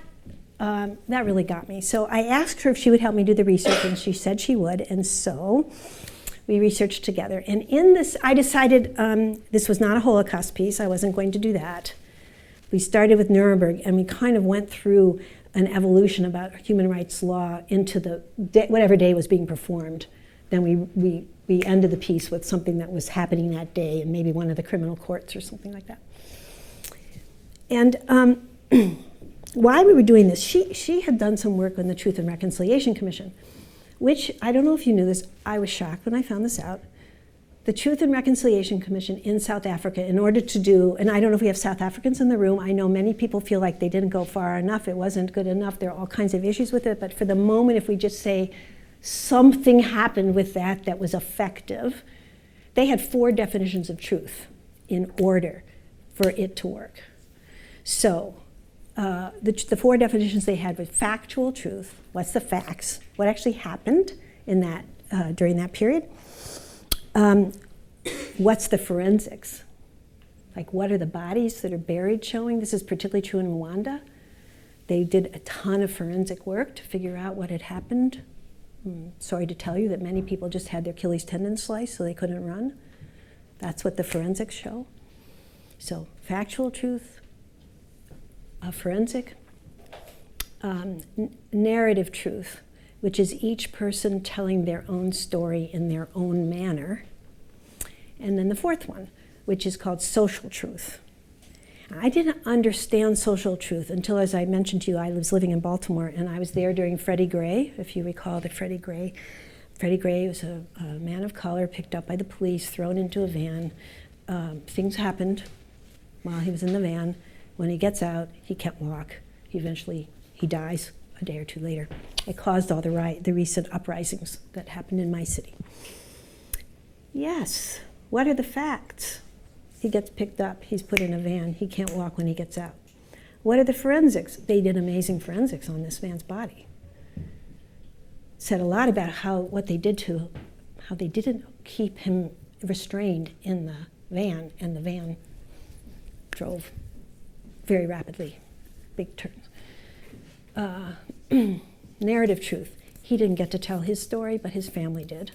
really got me. So I asked her if she would help me do the research, and she said she would, and so we researched together. And in this, I decided this was not a Holocaust piece. I wasn't going to do that. We started with Nuremberg, and we kind of went through an evolution about human rights law into the whatever day was being performed. Then we ended the piece with something that was happening that day, and maybe one of the criminal courts or something like that. And why we were doing this, she had done some work on the Truth and Reconciliation Commission, which, I don't know if you knew this, I was shocked when I found this out. The Truth and Reconciliation Commission in South Africa, in order to do, and I don't know if we have South Africans in the room, I know many people feel like they didn't go far enough, it wasn't good enough, there are all kinds of issues with it, but for the moment, if we just say something happened with that was effective, they had 4 definitions of truth in order for it to work. So the 4 definitions they had were factual truth, what's the facts, what actually happened in that during that period, what's the forensics, like what are the bodies that are buried showing. This is particularly true in Rwanda. They did a ton of forensic work to figure out what had happened. Sorry to tell you that many people just had their Achilles tendon sliced so they couldn't run. That's what the forensics show. So factual truth, forensic, narrative truth, which is each person telling their own story in their own manner. And then the 4th one, which is called social truth. I didn't understand social truth until, as I mentioned to you, I was living in Baltimore, and I was there during Freddie Gray, if you recall that Freddie Gray was a man of color picked up by the police, thrown into a van. Things happened while he was in the van. When he gets out, he can't walk. He dies a day or 2 later. It caused all the recent uprisings that happened in my city. Yes, what are the facts? He gets picked up, he's put in a van, he can't walk when he gets out. What are the forensics? They did amazing forensics on this man's body. Said a lot about what they did to, how they didn't keep him restrained in the van, and the van drove very rapidly, big turns. Narrative truth. He didn't get to tell his story, but his family did.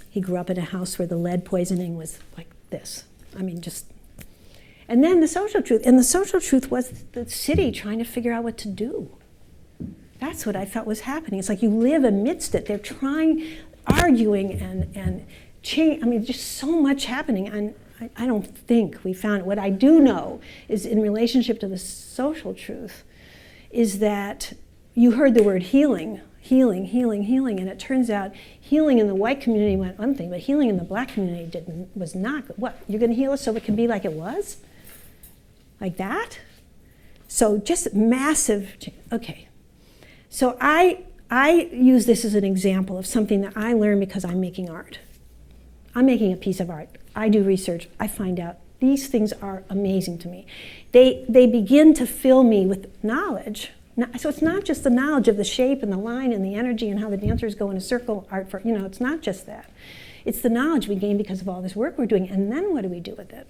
He grew up in a house where the lead poisoning was like this. And then the social truth. And the social truth was the city trying to figure out what to do. That's what I felt was happening. It's like you live amidst it. They're arguing and change. Just so much happening. And I don't think we found it. What I do know is in relationship to the social truth is that you heard the word healing, and it turns out healing in the white community went one thing, but healing in the black community was not good. What, you're gonna heal us so it can be like it was? Like that? So just massive, okay. So I use this as an example of something that I learned because I'm making art. I'm making a piece of art. I do research, I find out these things are amazing to me. They begin to fill me with knowledge. So it's not just the knowledge of the shape and the line and the energy and how the dancers go in a circle art for, it's not just that. It's the knowledge we gain because of all this work we're doing, and then what do we do with it?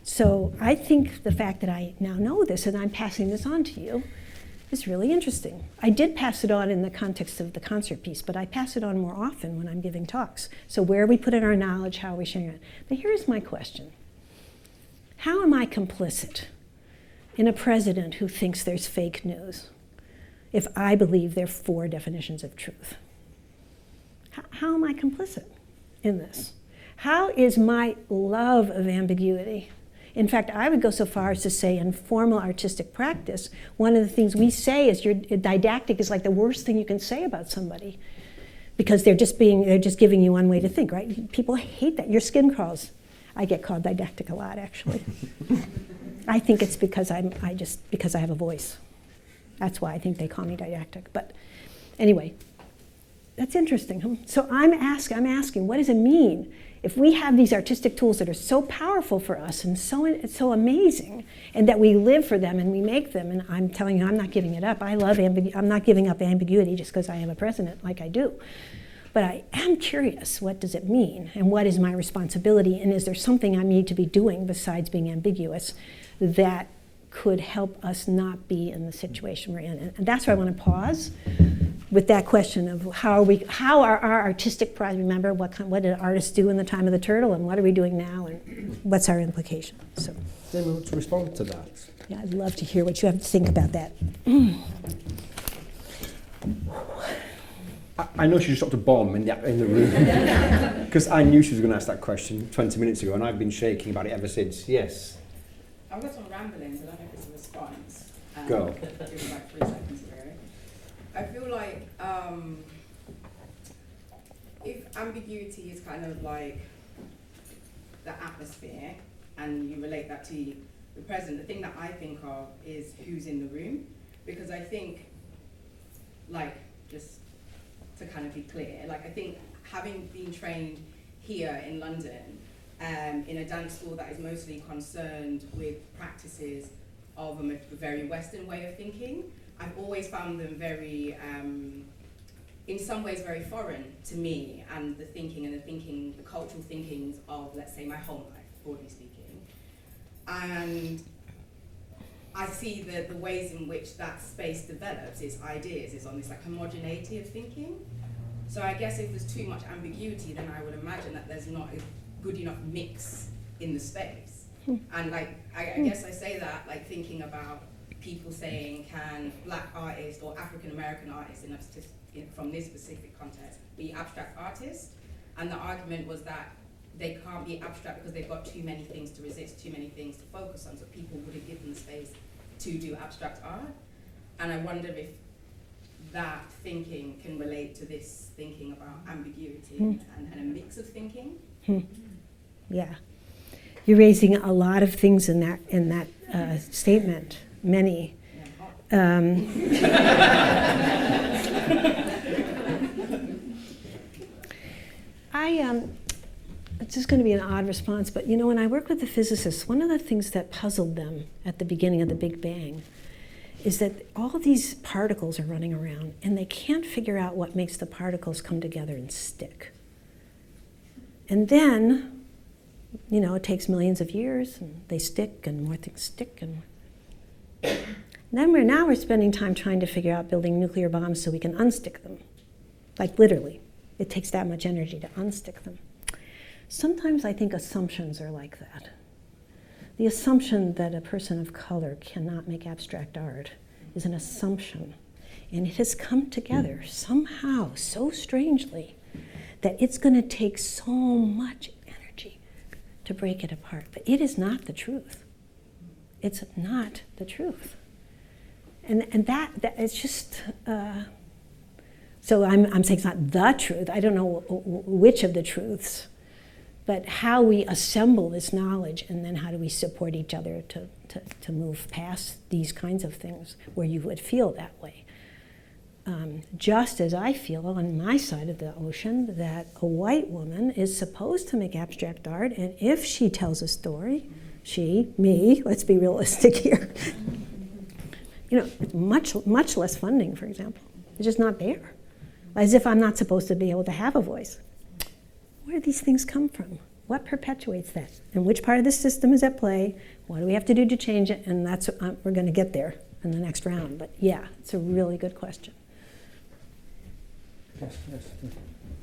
So I think the fact that I now know this and I'm passing this on to you is really interesting. I did pass it on in the context of the concert piece, but I pass it on more often when I'm giving talks. So where are we putting our knowledge, how are we sharing it? But here's my question. How am I complicit in a president who thinks there's fake news if I believe there are 4 definitions of truth? How am I complicit in this? How is my love of ambiguity? In fact, I would go so far as to say in formal artistic practice, one of the things we say is your didactic is like the worst thing you can say about somebody because they're just giving you one way to think, right? People hate that. Your skin crawls. I get called didactic a lot, actually. I think it's because because I have a voice. That's why I think they call me didactic. But anyway, that's interesting. Huh? So I'm asking, what does it mean if we have these artistic tools that are so powerful for us and so amazing, and that we live for them and we make them? And I'm telling you, I'm not giving it up. I love I'm not giving up ambiguity just because I am a president, like I do. But I am curious, what does it mean? And what is my responsibility? And is there something I need to be doing besides being ambiguous that could help us not be in the situation we're in? And that's where I want to pause with that question of how are our artistic projects, remember what did artists do in the time of the turtle, and what are we doing now, and what's our implication? So, Then to respond to that. Yeah, I'd love to hear what you have to think about that. I know she just dropped a bomb in the room because I knew she was going to ask that question 20 minutes ago, and I've been shaking about it ever since. Yes. I've got some ramblings. I don't know if it's a response. Go. Give me like 3 seconds ago. I feel like if ambiguity is kind of like the atmosphere, and you relate that to the present, the thing that I think of is who's in the room, because I think, like, just to kind of be clear, like, I think having been trained here in London in a dance school that is mostly concerned with practices of a very Western way of thinking, I've always found them very, in some ways, very foreign to me and the cultural thinkings of, let's say, my whole life, broadly speaking. And I see the ways in which that space develops its ideas is on this like homogeneity of thinking. So I guess if there's too much ambiguity, then I would imagine that there's not a good enough mix in the space. And like, I guess I say that like thinking about people saying, can Black artists or African American artists from this specific context be abstract artists? And the argument was that they can't be abstract because they've got too many things to resist, too many things to focus on, so people wouldn't give them the space to do abstract art. And I wonder if that thinking can relate to this thinking about ambiguity and a mix of thinking. Yeah, you're raising a lot of things in that statement. Many. It's just going to be an odd response, but you know, when I work with the physicists, one of the things that puzzled them at the beginning of the Big Bang is that all these particles are running around and they can't figure out what makes the particles come together and stick. And then, you know, it takes millions of years and they stick and more things stick. And then we're spending time trying to figure out building nuclear bombs so we can unstick them. Like literally, it takes that much energy to unstick them. Sometimes I think assumptions are like that. The assumption that a person of color cannot make abstract art is an assumption. And it has come together somehow, so strangely, that it's going to take so much energy to break it apart. But it is not the truth. It's not the truth. And that it's just, so I'm saying it's not the truth. I don't know which of the truths, but how we assemble this knowledge and then how do we support each other to move past these kinds of things where you would feel that way. Just as I feel on my side of the ocean that a white woman is supposed to make abstract art, and if she tells a story, me, let's be realistic here, you know, much less funding, for example. It's just not there. As if I'm not supposed to be able to have a voice. Where do these things come from? What perpetuates that? And which part of the system is at play? What do we have to do to change it? And that's we're going to get there in the next round. But yeah, it's a really good question. Yes.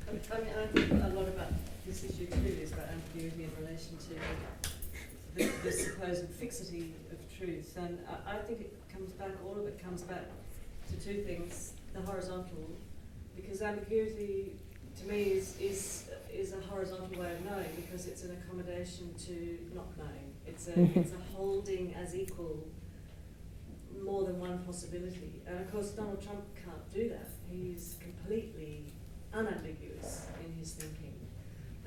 I mean, I think a lot about this issue too is about ambiguity in relation to the supposed fixity of truth. And I think all of it comes back to two things. The horizontal, because ambiguity to me is a horizontal way of knowing, because it's an accommodation to not knowing. It's a holding as equal more than one possibility. And of course Donald Trump can't do that. He's completely unambiguous in his thinking.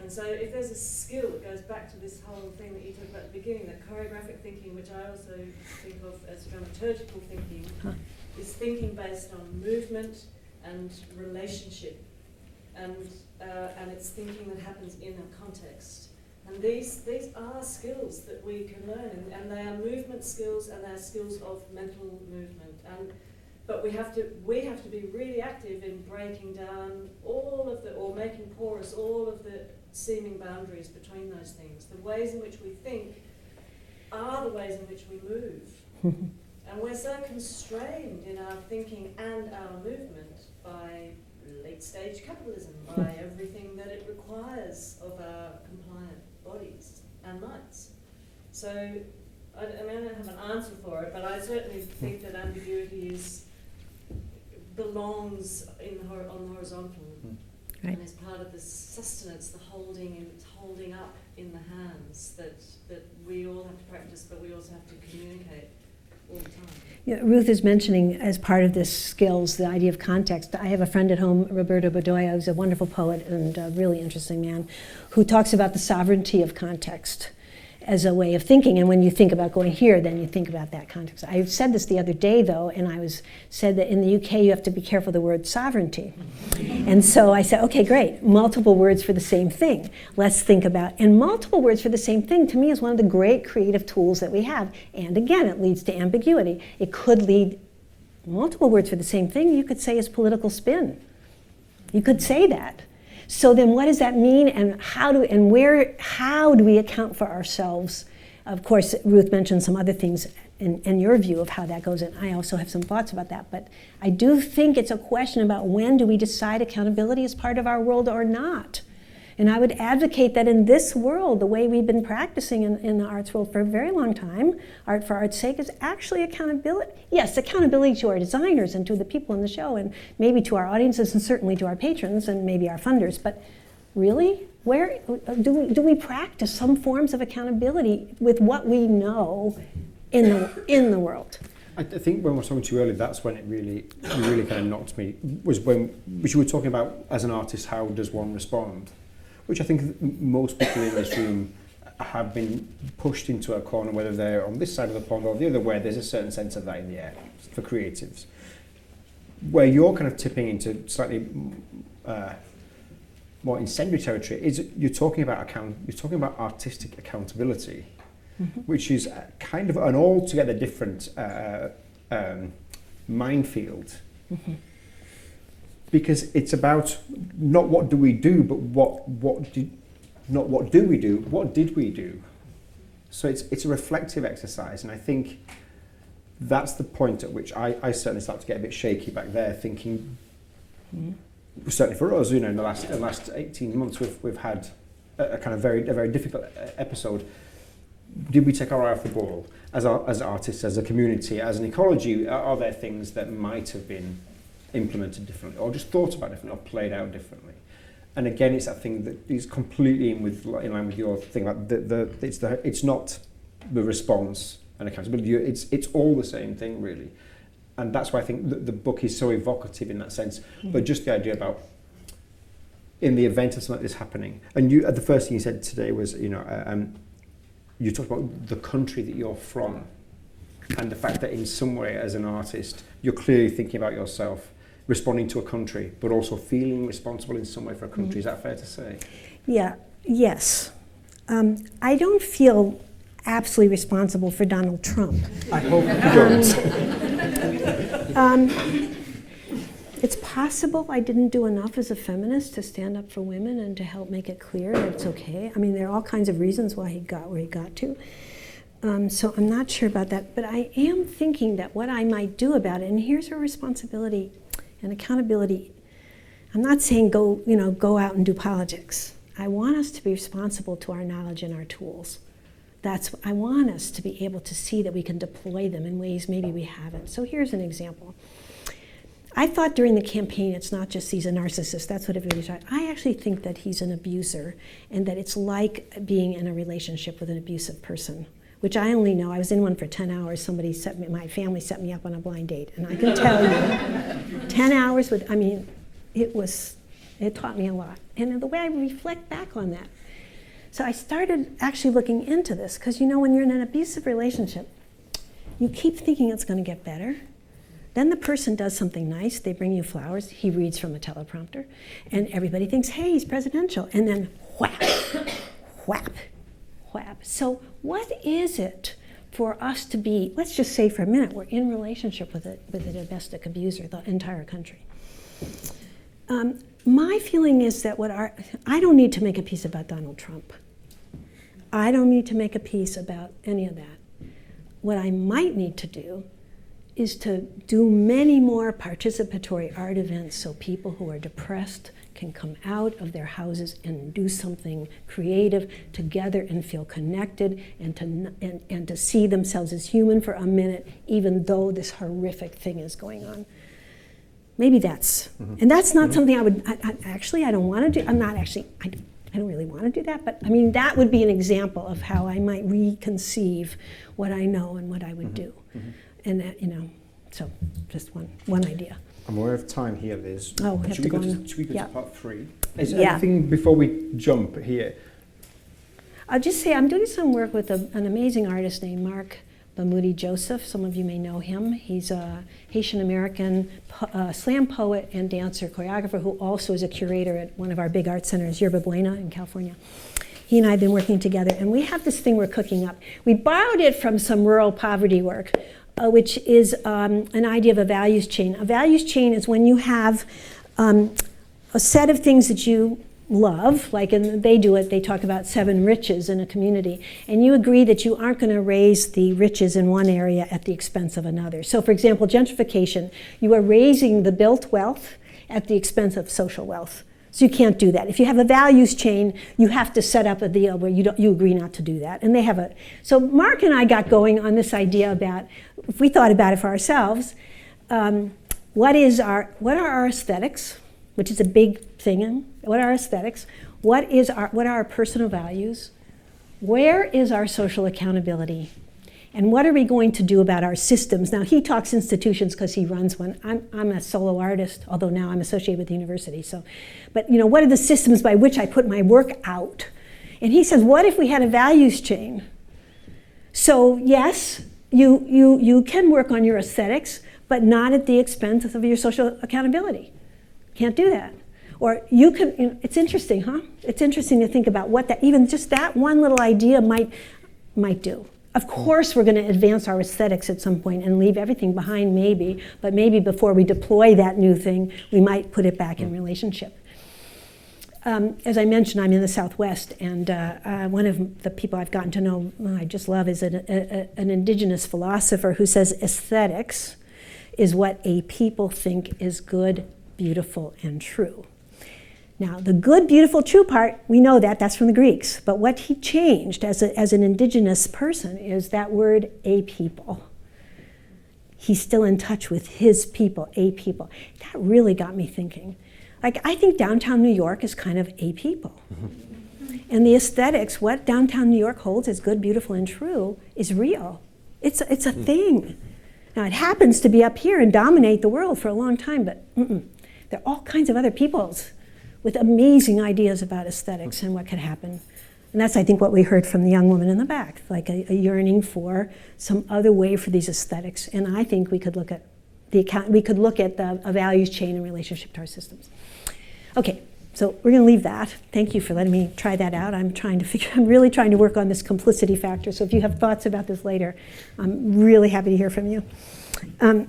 And so if there's a skill that goes back to this whole thing that you talked about at the beginning, that choreographic thinking, which I also think of as dramaturgical thinking, is thinking based on movement and relationship. And it's thinking that happens in a context. And these are skills that we can learn, and they are movement skills, and they are skills of mental movement. But we have to be really active in breaking down all of or making porous all of the seeming boundaries between those things. The ways in which we think are the ways in which we move. And we're so constrained in our thinking and our movement by late-stage capitalism, by everything that it requires of our compliant bodies and minds. So, I don't have an answer for it, but I certainly think that ambiguity belongs on the horizontal, Right. and is part of the sustenance, the holding up in the hands that we all have to practice, but we also have to communicate all the time. Yeah, Ruth is mentioning as part of this skills the idea of context. I have a friend at home, Roberto Bedoya, who's a wonderful poet and a really interesting man, who talks about the sovereignty of context as a way of thinking. And when you think about going here, then you think about that context. I said this the other day, though, and said that in the UK you have to be careful of the word sovereignty. And so I said, okay, great, multiple words for the same thing. Let's think about, and multiple words for the same thing to me is one of the great creative tools that we have. And again, it leads to ambiguity. It could lead, multiple words for the same thing, you could say is political spin. You could say that. So then what does that mean, and how do we account for ourselves? Of course, Ruth mentioned some other things in your view of how that goes, and I also have some thoughts about that. But I do think it's a question about when do we decide accountability is part of our world or not. And I would advocate that in this world, the way we've been practicing in the arts world for a very long time, art for art's sake, is actually accountability. Yes, accountability to our designers and to the people in the show, and maybe to our audiences, and certainly to our patrons and maybe our funders. But really, where do we practice some forms of accountability with what we know in the world? I think when I was talking to you earlier, that's when it really kind of knocked me, was when you were talking about, as an artist, how does one respond? Which I think most people in this room have been pushed into a corner, whether they're on this side of the pond or the other, where there's a certain sense of that in the air for creatives. Where you're kind of tipping into slightly more incendiary territory is you're talking about artistic accountability, which is kind of an altogether different minefield. Because it's about not what do we do, but what did we do? So it's a reflective exercise, and I think that's the point at which I certainly start to get a bit shaky back there, thinking, certainly for us, in the last 18 months, we've had a kind of very difficult episode. Did we take our eye off the ball as artists, as a community, as an ecology? Are there things that might have been implemented differently, or just thought about differently, or played out differently? And again, it's that thing that is completely in line with your thing. Like it's not the response and accountability. It's all the same thing, really. And that's why I think the book is so evocative in that sense. But just the idea about, in the event of something like this happening, and the first thing you said today was, you talked about the country that you're from, and the fact that in some way, as an artist, you're clearly thinking about yourself, responding to a country, but also feeling responsible in some way for a country. Is that fair to say? Yeah. Yes. I don't feel absolutely responsible for Donald Trump. I hope you don't. It's possible I didn't do enough as a feminist to stand up for women and to help make it clear that it's okay. I mean, there are all kinds of reasons why he got where he got to. So I'm not sure about that, but I am thinking that what I might do about it, and here's where responsibility and accountability, I'm not saying go out and do politics. I want us to be responsible to our knowledge and our tools. I want us to be able to see that we can deploy them in ways maybe we haven't. So here's an example. I thought during the campaign, it's not just he's a narcissist, that's what everybody thought. I actually think that he's an abuser, and that it's like being in a relationship with an abusive person, which I only know. I was in one for 10 hours. My family set me up on a blind date, and I can tell you, 10 hours it It taught me a lot. And the way I reflect back on that. So I started actually looking into this, because when you're in an abusive relationship, you keep thinking it's going to get better. Then the person does something nice. They bring you flowers. He reads from a teleprompter. And everybody thinks, hey, he's presidential. And then whap, whap, whap. So what is it for us to be, let's just say for a minute, we're in relationship with a domestic abuser, the entire country. My feeling is that I don't need to make a piece about Donald Trump. I don't need to make a piece about any of that. What I might need to do is to do many more participatory art events so people who are depressed can come out of their houses and do something creative together and feel connected and to see themselves as human for a minute, even though this horrific thing is going on. Maybe that's, and that's not something I don't want to do. I don't really want to do that, but I mean, that would be an example of how I might reconceive what I know and what I would do. And that, so just one idea. I'm aware of time here, Liz. Oh, we have to go on. Should we go Yeah. to part 3? Is there anything before we jump here? I'll just say I'm doing some work with an amazing artist named Mark Bamoudi Joseph. Some of you may know him. He's a Haitian-American slam poet and dancer, choreographer, who also is a curator at one of our big art centers, Yerba Buena in California. He and I have been working together, and we have this thing we're cooking up. We borrowed it from some rural poverty work, which is an idea of a values chain. A values chain is when you have a set of things that you love, like they talk about 7 riches in a community, and you agree that you aren't going to raise the riches in one area at the expense of another. So for example, gentrification, you are raising the built wealth at the expense of social wealth. So you can't do that. If you have a values chain, you have to set up a deal where you agree not to do that. And they have so Mark and I got going on this idea about, if we thought about it for ourselves, what are our aesthetics, which is a big thing. What are our aesthetics? What are our personal values? Where is our social accountability? And what are we going to do about our systems? Now, he talks institutions because he runs one. I'm a solo artist, although now I'm associated with the university. But what are the systems by which I put my work out? And he says, what if we had a values chain? So yes, you can work on your aesthetics, but not at the expense of your social accountability. Can't do that. Or you can, it's interesting, huh? It's interesting to think about what even just that one little idea might do. Of course we're going to advance our aesthetics at some point and leave everything behind but maybe before we deploy that new thing, we might put it back in relationship. As I mentioned, I'm in the Southwest, and one of the people I've gotten to know, I just love, is an indigenous philosopher who says aesthetics is what a people think is good, beautiful, and true. Now, the good, beautiful, true part, we know that's from the Greeks. But what he changed as an indigenous person is that word, a people. He's still in touch with his people, a people. That really got me thinking. I think downtown New York is kind of a people. And the aesthetics, what downtown New York holds as good, beautiful, and true is real. It's a thing. Now, it happens to be up here and dominate the world for a long time, but there are all kinds of other peoples with amazing ideas about aesthetics and what could happen. And that's, I think, what we heard from the young woman in the back, like a yearning for some other way for these aesthetics. And I think we could look at a values chain in relationship to our systems. Okay, so we're going to leave that. Thank you for letting me try that out. I'm really trying to work on this complicity factor. So if you have thoughts about this later, I'm really happy to hear from you. I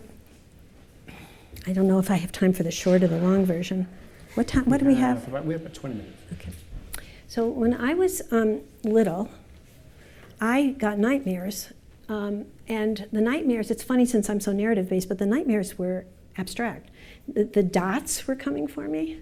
don't know if I have time for the short or the long version. What do we have? We have about 20 minutes. Okay. So when I was little, I got nightmares. And the nightmares, it's funny since I'm so narrative-based, but the nightmares were abstract. The dots were coming for me.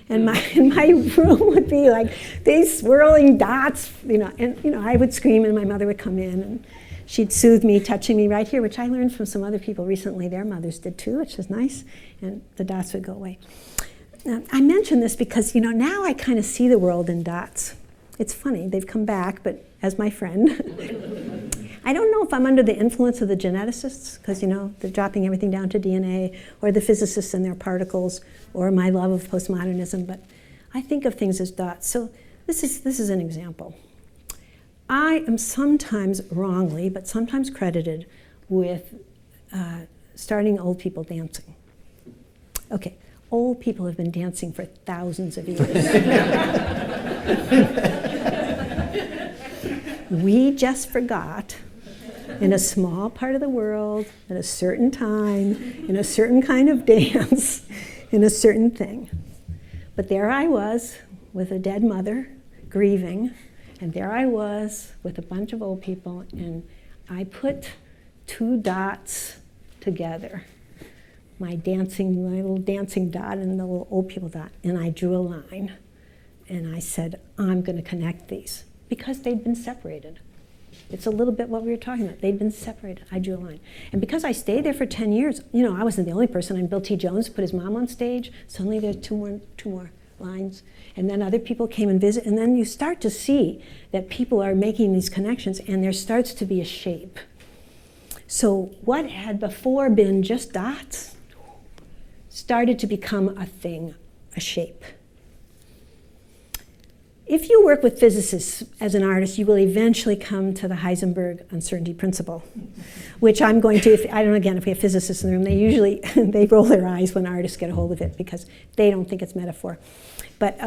And my room would be like these swirling dots, and I would scream and my mother would come in and she'd soothe me, touching me right here, which I learned from some other people recently. Their mothers did too, which is nice, and the dots would go away. I mention this because, now I kind of see the world in dots. It's funny, they've come back, but as my friend. I don't know if I'm under the influence of the geneticists, because, you know, they're dropping everything down to DNA, or the physicists and their particles, or my love of postmodernism, but I think of things as dots. So this is an example. I am sometimes wrongly, but sometimes credited with starting old people dancing. Okay, old people have been dancing for thousands of years. We just forgot, in a small part of the world, at a certain time, in a certain kind of dance, in a certain thing. But there I was with a dead mother, grieving, and there I was with a bunch of old people, and I put two dots together, my little dancing dot and the little old people dot, and I drew a line, and I said, I'm going to connect these, because they'd been separated. It's a little bit what we were talking about. They'd been separated. I drew a line. And because I stayed there for 10 years, you know, I wasn't the only person. And Bill T. Jones put his mom on stage. Suddenly there's two more lines. And then other people came and visit. And then you start to see that people are making these connections, and there starts to be a shape. So what had before been just dots started to become a thing, a shape. If you work with physicists as an artist, you will eventually come to the Heisenberg uncertainty principle, which I'm going to, I don't know, again, if we have physicists in the room, they usually, they roll their eyes when artists get a hold of it because they don't think it's metaphor. But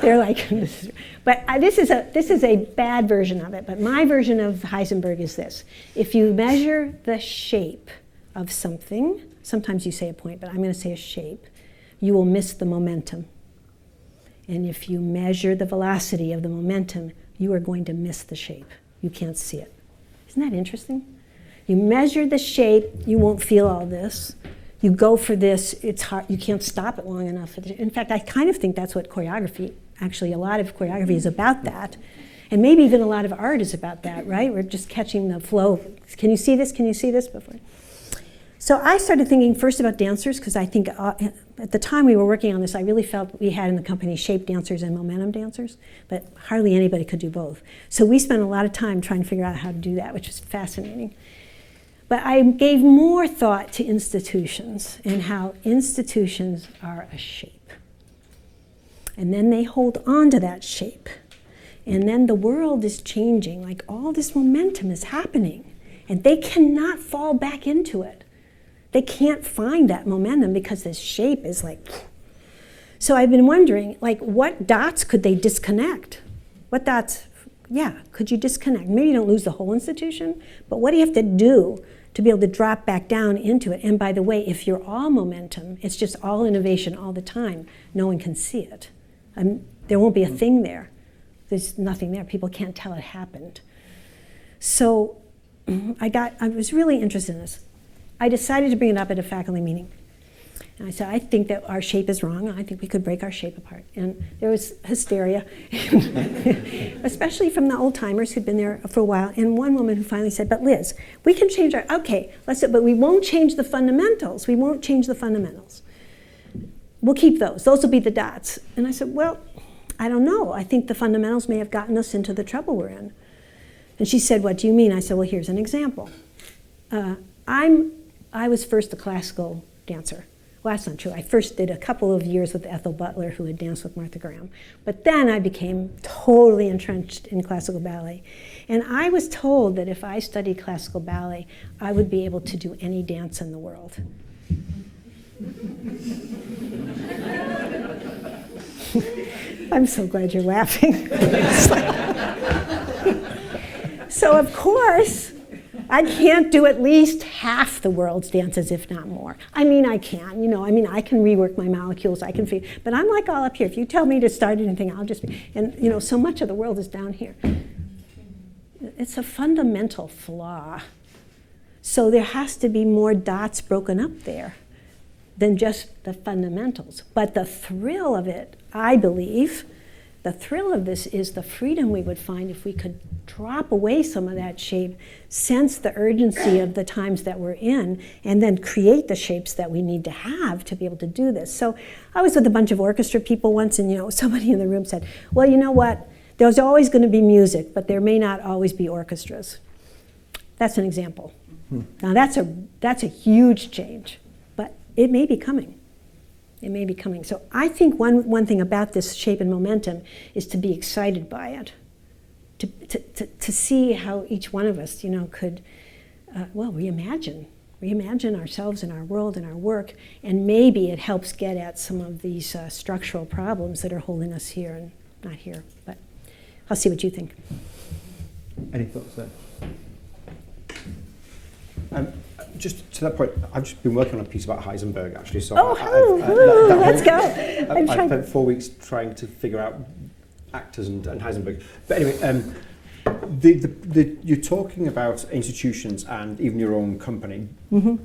they're like, this is a bad version of it, but my version of Heisenberg is this. If you measure the shape of something, sometimes you say a point, but I'm going to say a shape, you will miss the momentum. And if you measure the velocity of the momentum, you are going to miss the shape. You can't see it. Isn't that interesting? You measure the shape, you won't feel all this. You go for this, it's hard, you can't stop it long enough. In fact, I kind of think that's what choreography, actually a lot of choreography is about that. And maybe even a lot of art is about that, right? We're just catching the flow. Can you see this? Can you see this before? So I started thinking first about dancers, because I think at the time we were working on this, I really felt we had in the company shape dancers and momentum dancers, but hardly anybody could do both. So we spent a lot of time trying to figure out how to do that, which was fascinating. But I gave more thought to institutions and how institutions are a shape. And then they hold on to that shape. And then the world is changing, like all this momentum is happening, and they cannot fall back into it. They can't find that momentum because this shape is like. So I've been wondering, like, what dots could they disconnect? What dots, yeah, could you disconnect? Maybe you don't lose the whole institution, but what do you have to do to be able to drop back down into it? And by the way, if you're all momentum, it's just all innovation all the time, no one can see it. There won't be a thing there. There's nothing there. People can't tell it happened. So I was really interested in this. I decided to bring it up at a faculty meeting. And I said, I think that our shape is wrong. I think we could break our shape apart. And there was hysteria, especially from the old timers who'd been there for a while. And one woman who finally said, but Liz, we can change our, okay, let's do it, but we won't change the fundamentals. We won't change the fundamentals. We'll keep those. Those will be the dots. And I said, well, I don't know. I think the fundamentals may have gotten us into the trouble we're in. And she said, what do you mean? I said, well, here's an example. I was first a classical dancer. Well, that's not true. I first did a couple of years with Ethel Butler, who had danced with Martha Graham. But then I became totally entrenched in classical ballet. And I was told that if I studied classical ballet, I would be able to do any dance in the world. I'm so glad you're laughing. So of course, I can't do at least half the world's dances, if not more. I mean, I can, I can rework my molecules, I can figure, but I'm like all up here. If you tell me to start anything, I'll just be, and so much of the world is down here. It's a fundamental flaw. So there has to be more dots broken up there than just the fundamentals. But the thrill of it, I believe, the thrill of this is the freedom we would find if we could drop away some of that shape, sense the urgency of the times that we're in, and then create the shapes that we need to have to be able to do this. So I was with a bunch of orchestra people once, and somebody in the room said, well, you know what? There's always going to be music, but there may not always be orchestras. That's an example. Now that's a huge change, but it may be coming. It may be coming. So I think one thing about this shape and momentum is to be excited by it, to see how each one of us, could, reimagine ourselves and our world and our work, and maybe it helps get at some of these structural problems that are holding us here and not here. But I'll see what you think. Any thoughts there? Just to that point, I've just been working on a piece about Heisenberg, actually. So let's go. I spent 4 weeks trying to figure out actors and Heisenberg. But anyway, you're talking about institutions and even your own company. Mm-hmm.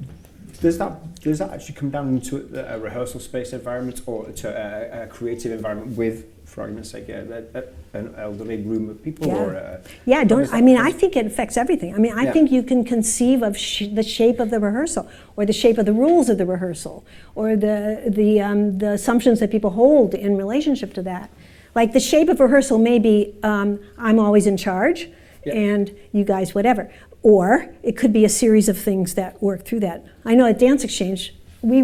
Does that actually come down into a rehearsal space environment or to a creative environment with, for argument's sake, an elderly room of people? Yeah. I think it affects everything. I think you can conceive of the shape of the rehearsal, or the shape of the rules of the rehearsal, or the assumptions that people hold in relationship to that. Like the shape of rehearsal may be, I'm always in charge, and you guys whatever. Or it could be a series of things that work through that. I know at Dance Exchange, we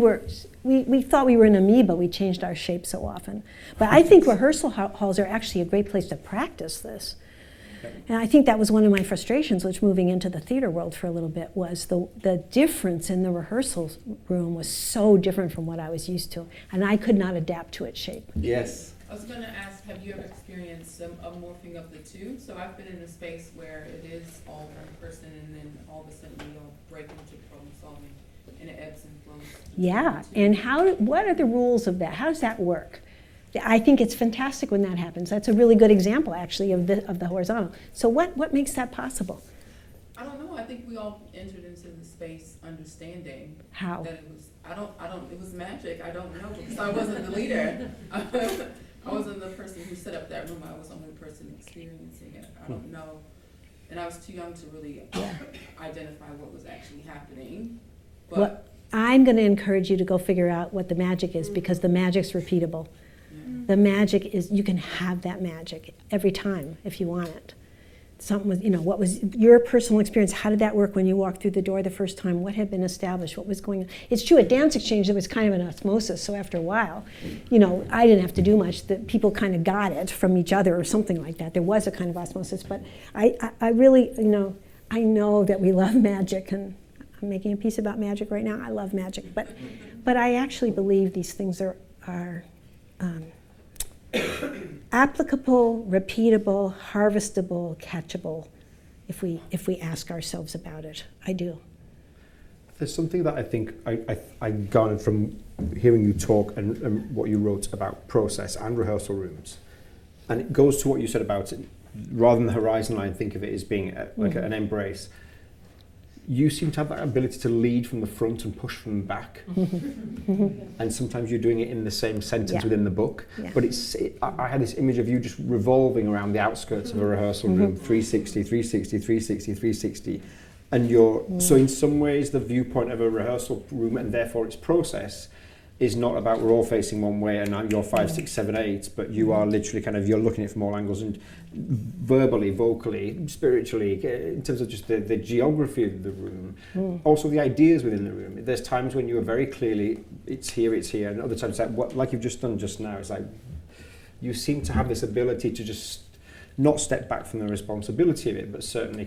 thought we were an amoeba. We changed our shape so often. But I think rehearsal halls are actually a great place to practice this. And I think that was one of my frustrations, which moving into the theater world for a little bit, was the difference in the rehearsal room was so different from what I was used to. And I could not adapt to its shape. Yes. I was going to ask, have you ever experienced a morphing of the two? So I've been in a space where it is all one person, and then all of a sudden we all break into problem solving, and it ebbs and flows. Yeah, and what are the rules of that? How does that work? I think it's fantastic when that happens. That's a really good example, actually, of the horizontal. So what makes that possible? I don't know. I think we all entered into the space understanding how that it was. It was magic. I don't know, because I wasn't the leader. I wasn't the person who set up that room. I was only the person experiencing it. I don't know. And I was too young to really identify what was actually happening. But well, I'm going to encourage you to go figure out what the magic is, because the magic's repeatable. Yeah. The magic is, you can have that magic every time if you want it. Something with, what was your personal experience? How did that work when you walked through the door the first time? What had been established? What was going on? It's true, at Dance Exchange, there was kind of an osmosis. So after a while, I didn't have to do much. The people kind of got it from each other or something like that. There was a kind of osmosis. But I really, I know that we love magic. And I'm making a piece about magic right now. I love magic. But I actually believe these things are applicable, repeatable, harvestable, catchable, if we ask ourselves about it. I do. There's something that I think I garnered from hearing you talk and what you wrote about process and rehearsal rooms. And it goes to what you said about it. Rather than the horizon line, think of it as being an embrace. You seem to have that ability to lead from the front and push from the back. And sometimes you're doing it in the same sentence within the book. Yeah. But I had this image of you just revolving around the outskirts of a rehearsal room, 360, 360, 360, 360. And so in some ways, the viewpoint of a rehearsal room, and therefore its process, is not about we're all facing one way and you're 5, 6, 7, 8, but you are literally you're looking at it from all angles, and verbally, vocally, spiritually, in terms of just the geography of the room, also the ideas within the room. There's times when you are very clearly, it's here, and other times like you've just done just now, it's like you seem to have this ability to just not step back from the responsibility of it, but certainly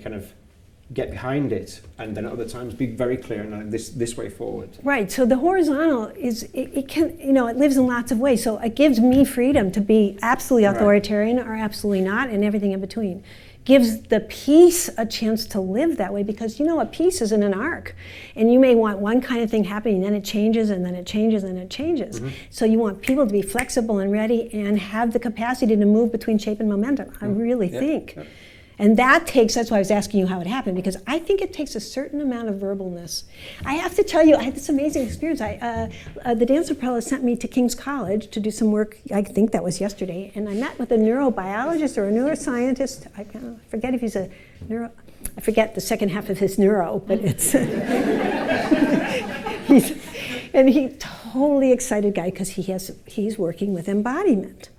get behind it, and then at other times be very clear and this way forward. Right. So the horizontal is it can it lives in lots of ways. So it gives me freedom to be absolutely authoritarian or absolutely not, and everything in between. Gives the piece a chance to live that way, because a piece is in an arc, and you may want one kind of thing happening, and then it changes, and then it changes, and it changes. So you want people to be flexible and ready and have the capacity to move between shape and momentum. I really think. Yep. And that's why I was asking you how it happened, because I think it takes a certain amount of verbalness. I have to tell you, I had this amazing experience. The dance appellate sent me to King's College to do some work, I think that was yesterday, and I met with a neurobiologist or a neuroscientist. I forget if he's a I forget the second half of his neuro, but it's, he's totally excited guy, because he's working with embodiment.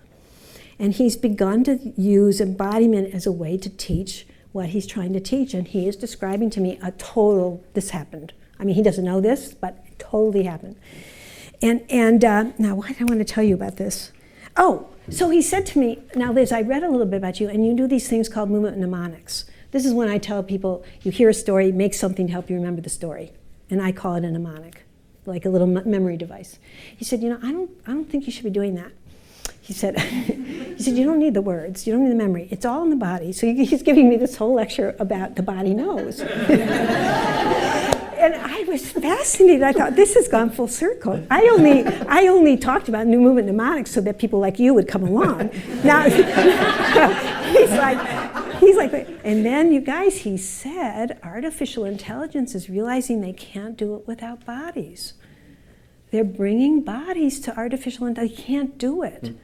And he's begun to use embodiment as a way to teach what he's trying to teach. And he is describing to me a total, this happened. I mean, he doesn't know this, but it totally happened. And now, why did I want to tell you about this? Oh, so he said to me, now Liz, I read a little bit about you, and you do these things called movement mnemonics. This is when I tell people, you hear a story, make something to help you remember the story. And I call it a mnemonic, like a little memory device. He said, I don't think you should be doing that. He said, you don't need the words, you don't need the memory. It's all in the body. So he's giving me this whole lecture about the body knows. And I was fascinated. I thought, this has gone full circle. I only talked about new movement mnemonics so that people like you would come along. Now, he's like, and then you guys, he said, artificial intelligence is realizing they can't do it without bodies. They're bringing bodies to artificial intelligence. They can't do it.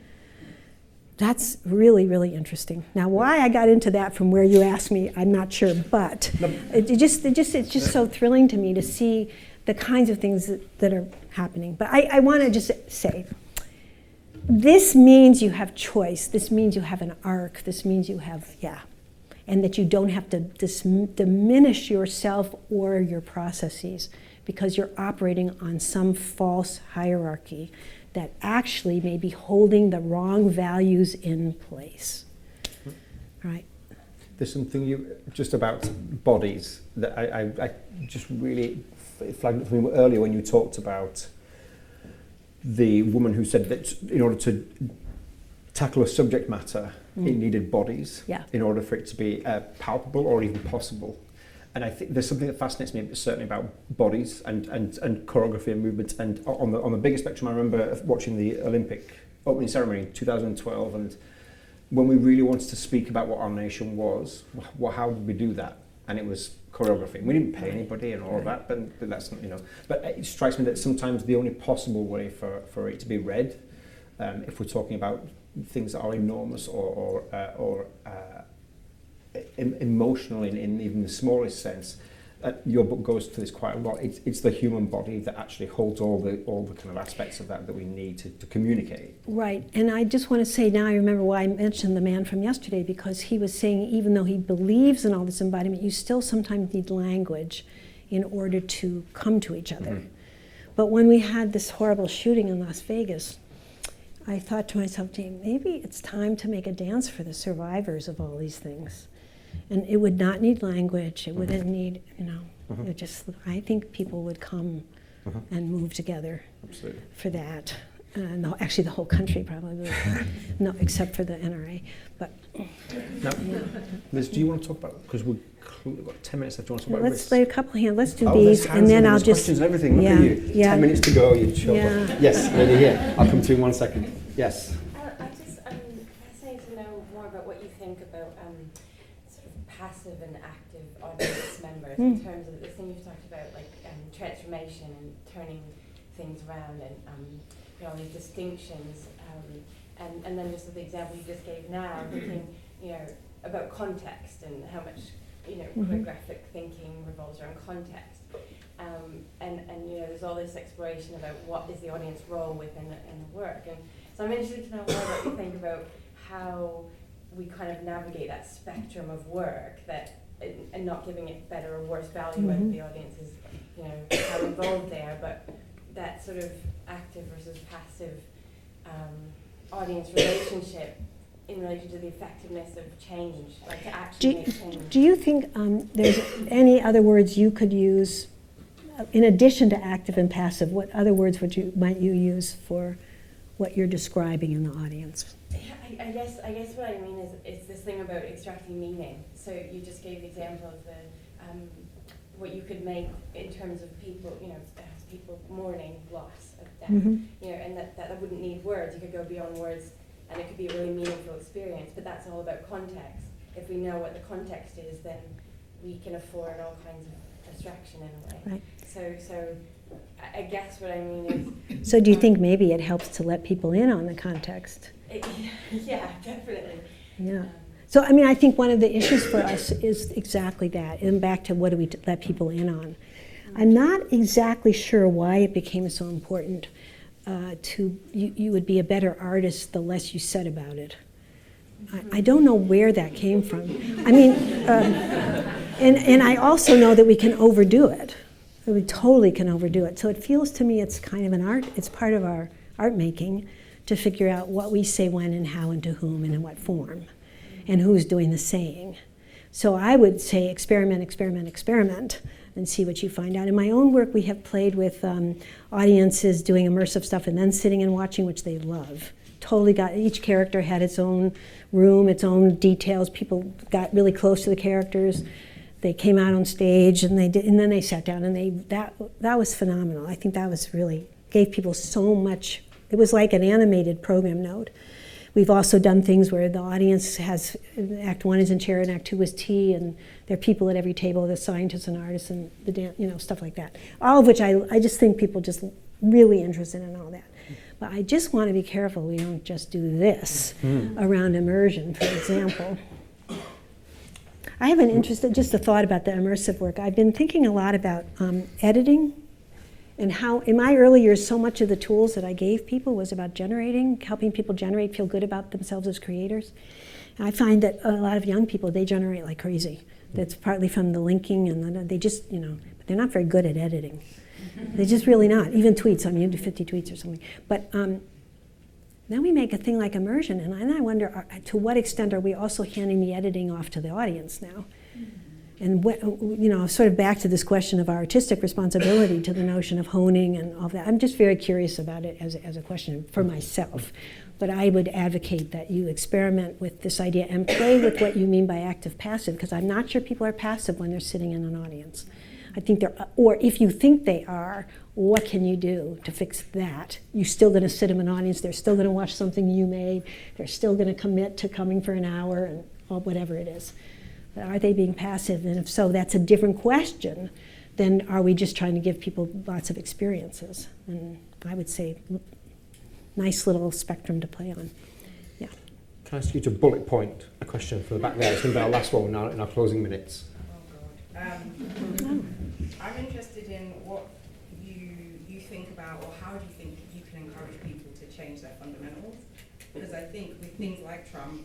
That's really, really interesting. Now, why I got into that from where you asked me, I'm not sure, but it's just so thrilling to me to see the kinds of things that are happening. But I want to just say, this means you have choice. This means you have an arc. This means you have, and that you don't have to diminish yourself or your processes because you're operating on some false hierarchy that actually may be holding the wrong values in place. Right? There's something just about bodies that I just really flagged up for me earlier when you talked about the woman who said that in order to tackle a subject matter, it needed bodies in order for it to be palpable or even possible. And I think there's something that fascinates me certainly about bodies and choreography and movement. And on the bigger spectrum, I remember watching the Olympic opening ceremony in 2012, and when we really wanted to speak about what our nation was, how did we do that? And it was choreography. We didn't pay anybody and all of that, but that's not, But it strikes me that sometimes the only possible way for it to be read, if we're talking about things that are enormous or emotional in even the smallest sense. Your book goes to this quite a lot. It's the human body that actually holds all the kind of aspects of that we need to communicate. Right, and I just want to say now I remember why I mentioned the man from yesterday, because he was saying even though he believes in all this embodiment, you still sometimes need language in order to come to each other. Mm-hmm. But when we had this horrible shooting in Las Vegas, I thought to myself, Jane, maybe it's time to make a dance for the survivors of all these things. And it would not need language. It wouldn't need, it just, I think people would come and move together for that. No, actually, the whole country probably would. No, except for the NRA. But now, Liz, do you want to talk about, because we've got 10 minutes left, do you want to talk about let's lay a couple hands. Let's do these, and then I'll just. Questions and everything. Look at you. 10 minutes to go. You children. Yes, lady here. I'll come to you in 1 second. Yes. I'm fascinated to know more about what you think about sort of passive and active audience members in terms of the thing you've talked about, like transformation and turning things around and all these distinctions, and then just the example you just gave now, thinking about context and how much choreographic thinking revolves around context, and there's all this exploration about what is the audience role within the work, and so I'm interested to know more what you think about how we kind of navigate that spectrum of work and not giving it better or worse value whether the audience is how involved they are, but that sort of active versus passive audience relationship in relation to the effectiveness of change, like to actually make change. Do you think there's any other words you could use in addition to active and passive? What other words might you use for what you're describing in the audience? I guess what I mean is this thing about extracting meaning. So you just gave the example of the what you could make in terms of people, people mourning loss of death, and that wouldn't need words. You could go beyond words, and it could be a really meaningful experience. But that's all about context. If we know what the context is, then we can afford all kinds of abstraction in a way. Right. So I guess what I mean is. So do you think maybe it helps to let people in on the context? Yeah, definitely. Yeah. So, I think one of the issues for us is exactly that, and back to what do we let people in on. I'm not exactly sure why it became so important you would be a better artist the less you said about it. I don't know where that came from. I mean, and I also know that we can overdo it. We totally can overdo it. So it feels to me it's kind of an art. It's part of our art making to figure out what we say when and how and to whom and in what form and who's doing the saying. So I would say experiment, experiment, experiment and see what you find out. In my own work, we have played with audiences doing immersive stuff and then sitting and watching, which they love. Totally got, each character had its own room, its own details. People got really close to the characters. They came out on stage and then they sat down and that was phenomenal. I think that was really, gave people so much. It was like an animated program note. We've also done things where the audience has, Act 1 is in chair and Act 2 is tea, and there are people at every table, the scientists and artists and the dance, stuff like that. All of which I just think people just really interested in all that. But I just want to be careful we don't just do this around immersion, for example. I have an interest, just a thought about the immersive work. I've been thinking a lot about editing and how, in my early years, so much of the tools that I gave people was about generating, helping people generate, feel good about themselves as creators. And I find that a lot of young people, they generate like crazy. That's partly from the linking and they just, but they're not very good at editing. They're just really not. Even tweets, you do 50 tweets or something. But then we make a thing like immersion, and I wonder to what extent are we also handing the editing off to the audience now? And sort of back to this question of our artistic responsibility to the notion of honing and all that. I'm just very curious about it as a question for myself. But I would advocate that you experiment with this idea and play with what you mean by active-passive, because I'm not sure people are passive when they're sitting in an audience. I think or if you think they are, what can you do to fix that? You're still going to sit in an audience, they're still going to watch something you made, they're still going to commit to coming for an hour and whatever it is. But are they being passive? And if so, that's a different question than are we just trying to give people lots of experiences? And I would say nice little spectrum to play on. Yeah. Can I ask you to bullet point a question for the back there? It's going to be our last one now in our closing minutes. I'm interested in what you think about, or how do you think you can encourage people to change their fundamentals? Because I think with things like Trump,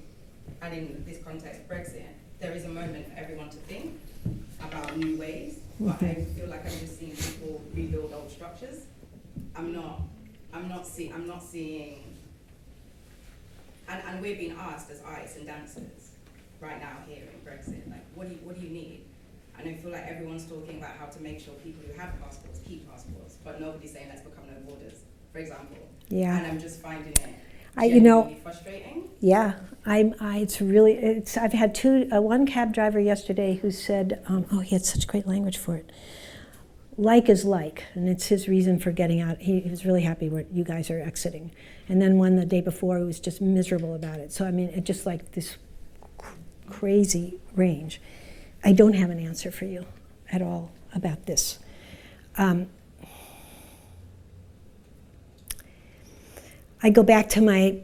and in this context, Brexit, there is a moment for everyone to think about new ways, but I feel like I'm just seeing people rebuild old structures. I'm not seeing, and we're being asked as artists and dancers right now here in Brexit, like, what do you need? And I feel like everyone's talking about how to make sure people who have passports keep passports, but nobody's saying let's become no borders, for example. Yeah. And I'm just finding it genuinely frustrating. Yeah, I've had one cab driver yesterday who said, he had such great language for it. Like is like, and it's his reason for getting out. He was really happy where you guys are exiting. And then one the day before, he was just miserable about it. So, it just like this crazy range. I don't have an answer for you at all about this. I go back to my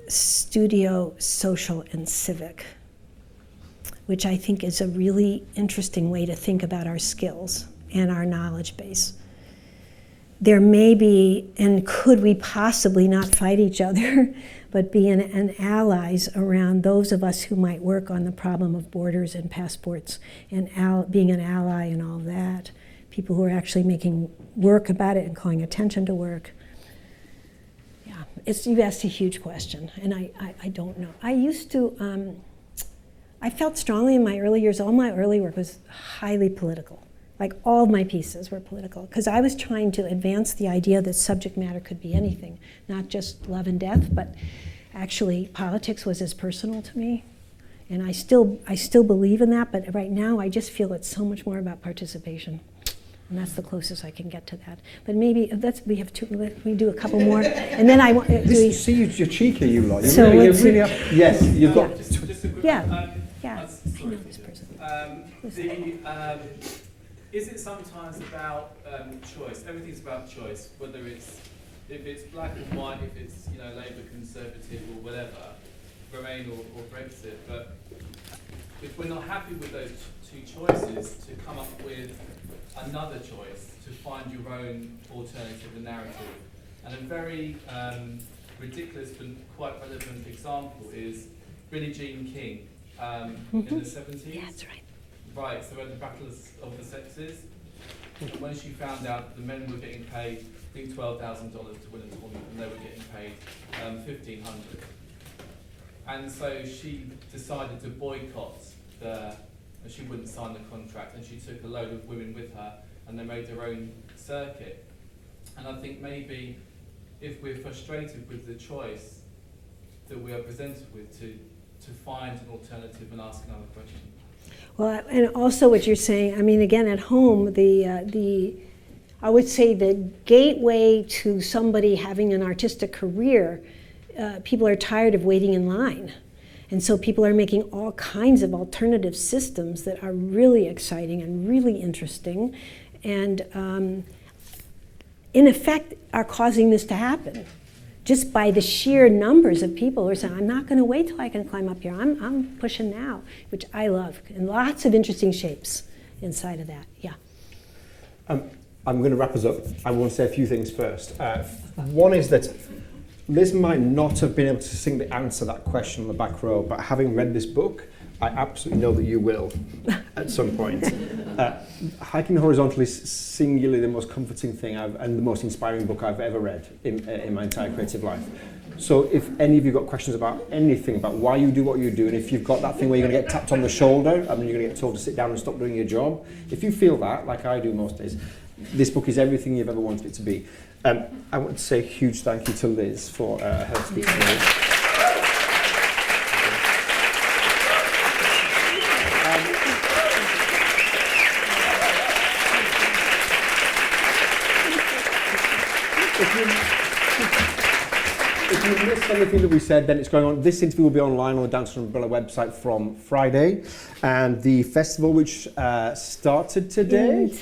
studio, social, and civic, which I think is a really interesting way to think about our skills and our knowledge base. There may be, and could we possibly not fight each other, but be an allies around those of us who might work on the problem of borders and passports, and being an ally and all that. People who are actually making work about it and calling attention to work. Yeah, you've asked a huge question, and I don't know. I used to, I felt strongly in my early years, all my early work was highly political. Like all of my pieces were political, because I was trying to advance the idea that subject matter could be anything, not just love and death, but actually politics was as personal to me. And I still believe in that, but right now I just feel it's so much more about participation. And that's the closest I can get to that. But maybe we do a couple more, and then I want. See, you're cheeky, you lot. So yes, you've got. Just a quick yeah. one. I know this person. Is it sometimes about choice? Everything's about choice, whether if it's black and white, if it's Labour, Conservative, or whatever, Remain or Brexit. But if we're not happy with those two choices, to come up with another choice, to find your own alternative and narrative. And a very ridiculous but quite relevant example is Billie Jean King in the 70s. Yeah, that's right. Right, so we had the Battle of the Sexes. And when she found out the men were getting paid, I think $12,000 to win a tournament, and they were getting paid $1,500. And so she decided to boycott she wouldn't sign the contract, and she took a load of women with her, and they made their own circuit. And I think maybe if we're frustrated with the choice that we are presented with, to find an alternative and ask another question. Well, and also what you're saying, I mean, again, at home, I would say the gateway to somebody having an artistic career, people are tired of waiting in line. And so people are making all kinds of alternative systems that are really exciting and really interesting, and in effect are causing this to happen. Just by the sheer numbers of people who are saying, I'm not going to wait till I can climb up here. I'm pushing now, which I love. And lots of interesting shapes inside of that, yeah. I'm going to wrap us up. I want to say a few things first. One is that Liz might not have been able to succinctly answer that question on the back row, but having read this book, I absolutely know that you will at some point. Hiking Horizontally is singularly the most comforting thing and the most inspiring book I've ever read in my entire creative life. So if any of you got questions about anything, about why you do what you do, and if you've got that thing where you're going to get tapped on the shoulder, I mean, you're going to get told to sit down and stop doing your job, if you feel that, like I do most days, this book is everything you've ever wanted it to be. I want to say a huge thank you to Liz for her speech today. If you missed anything that we said, then it's going on. This interview will be online on the Dance Umbrella website from Friday. And the festival, which started today,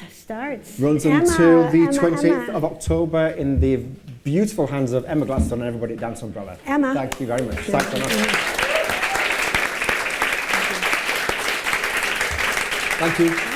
runs until the 28th of October in the beautiful hands of Emma Gladstone and everybody at Dance Umbrella. Emma. Thank you very much. Thanks so much. Thank you.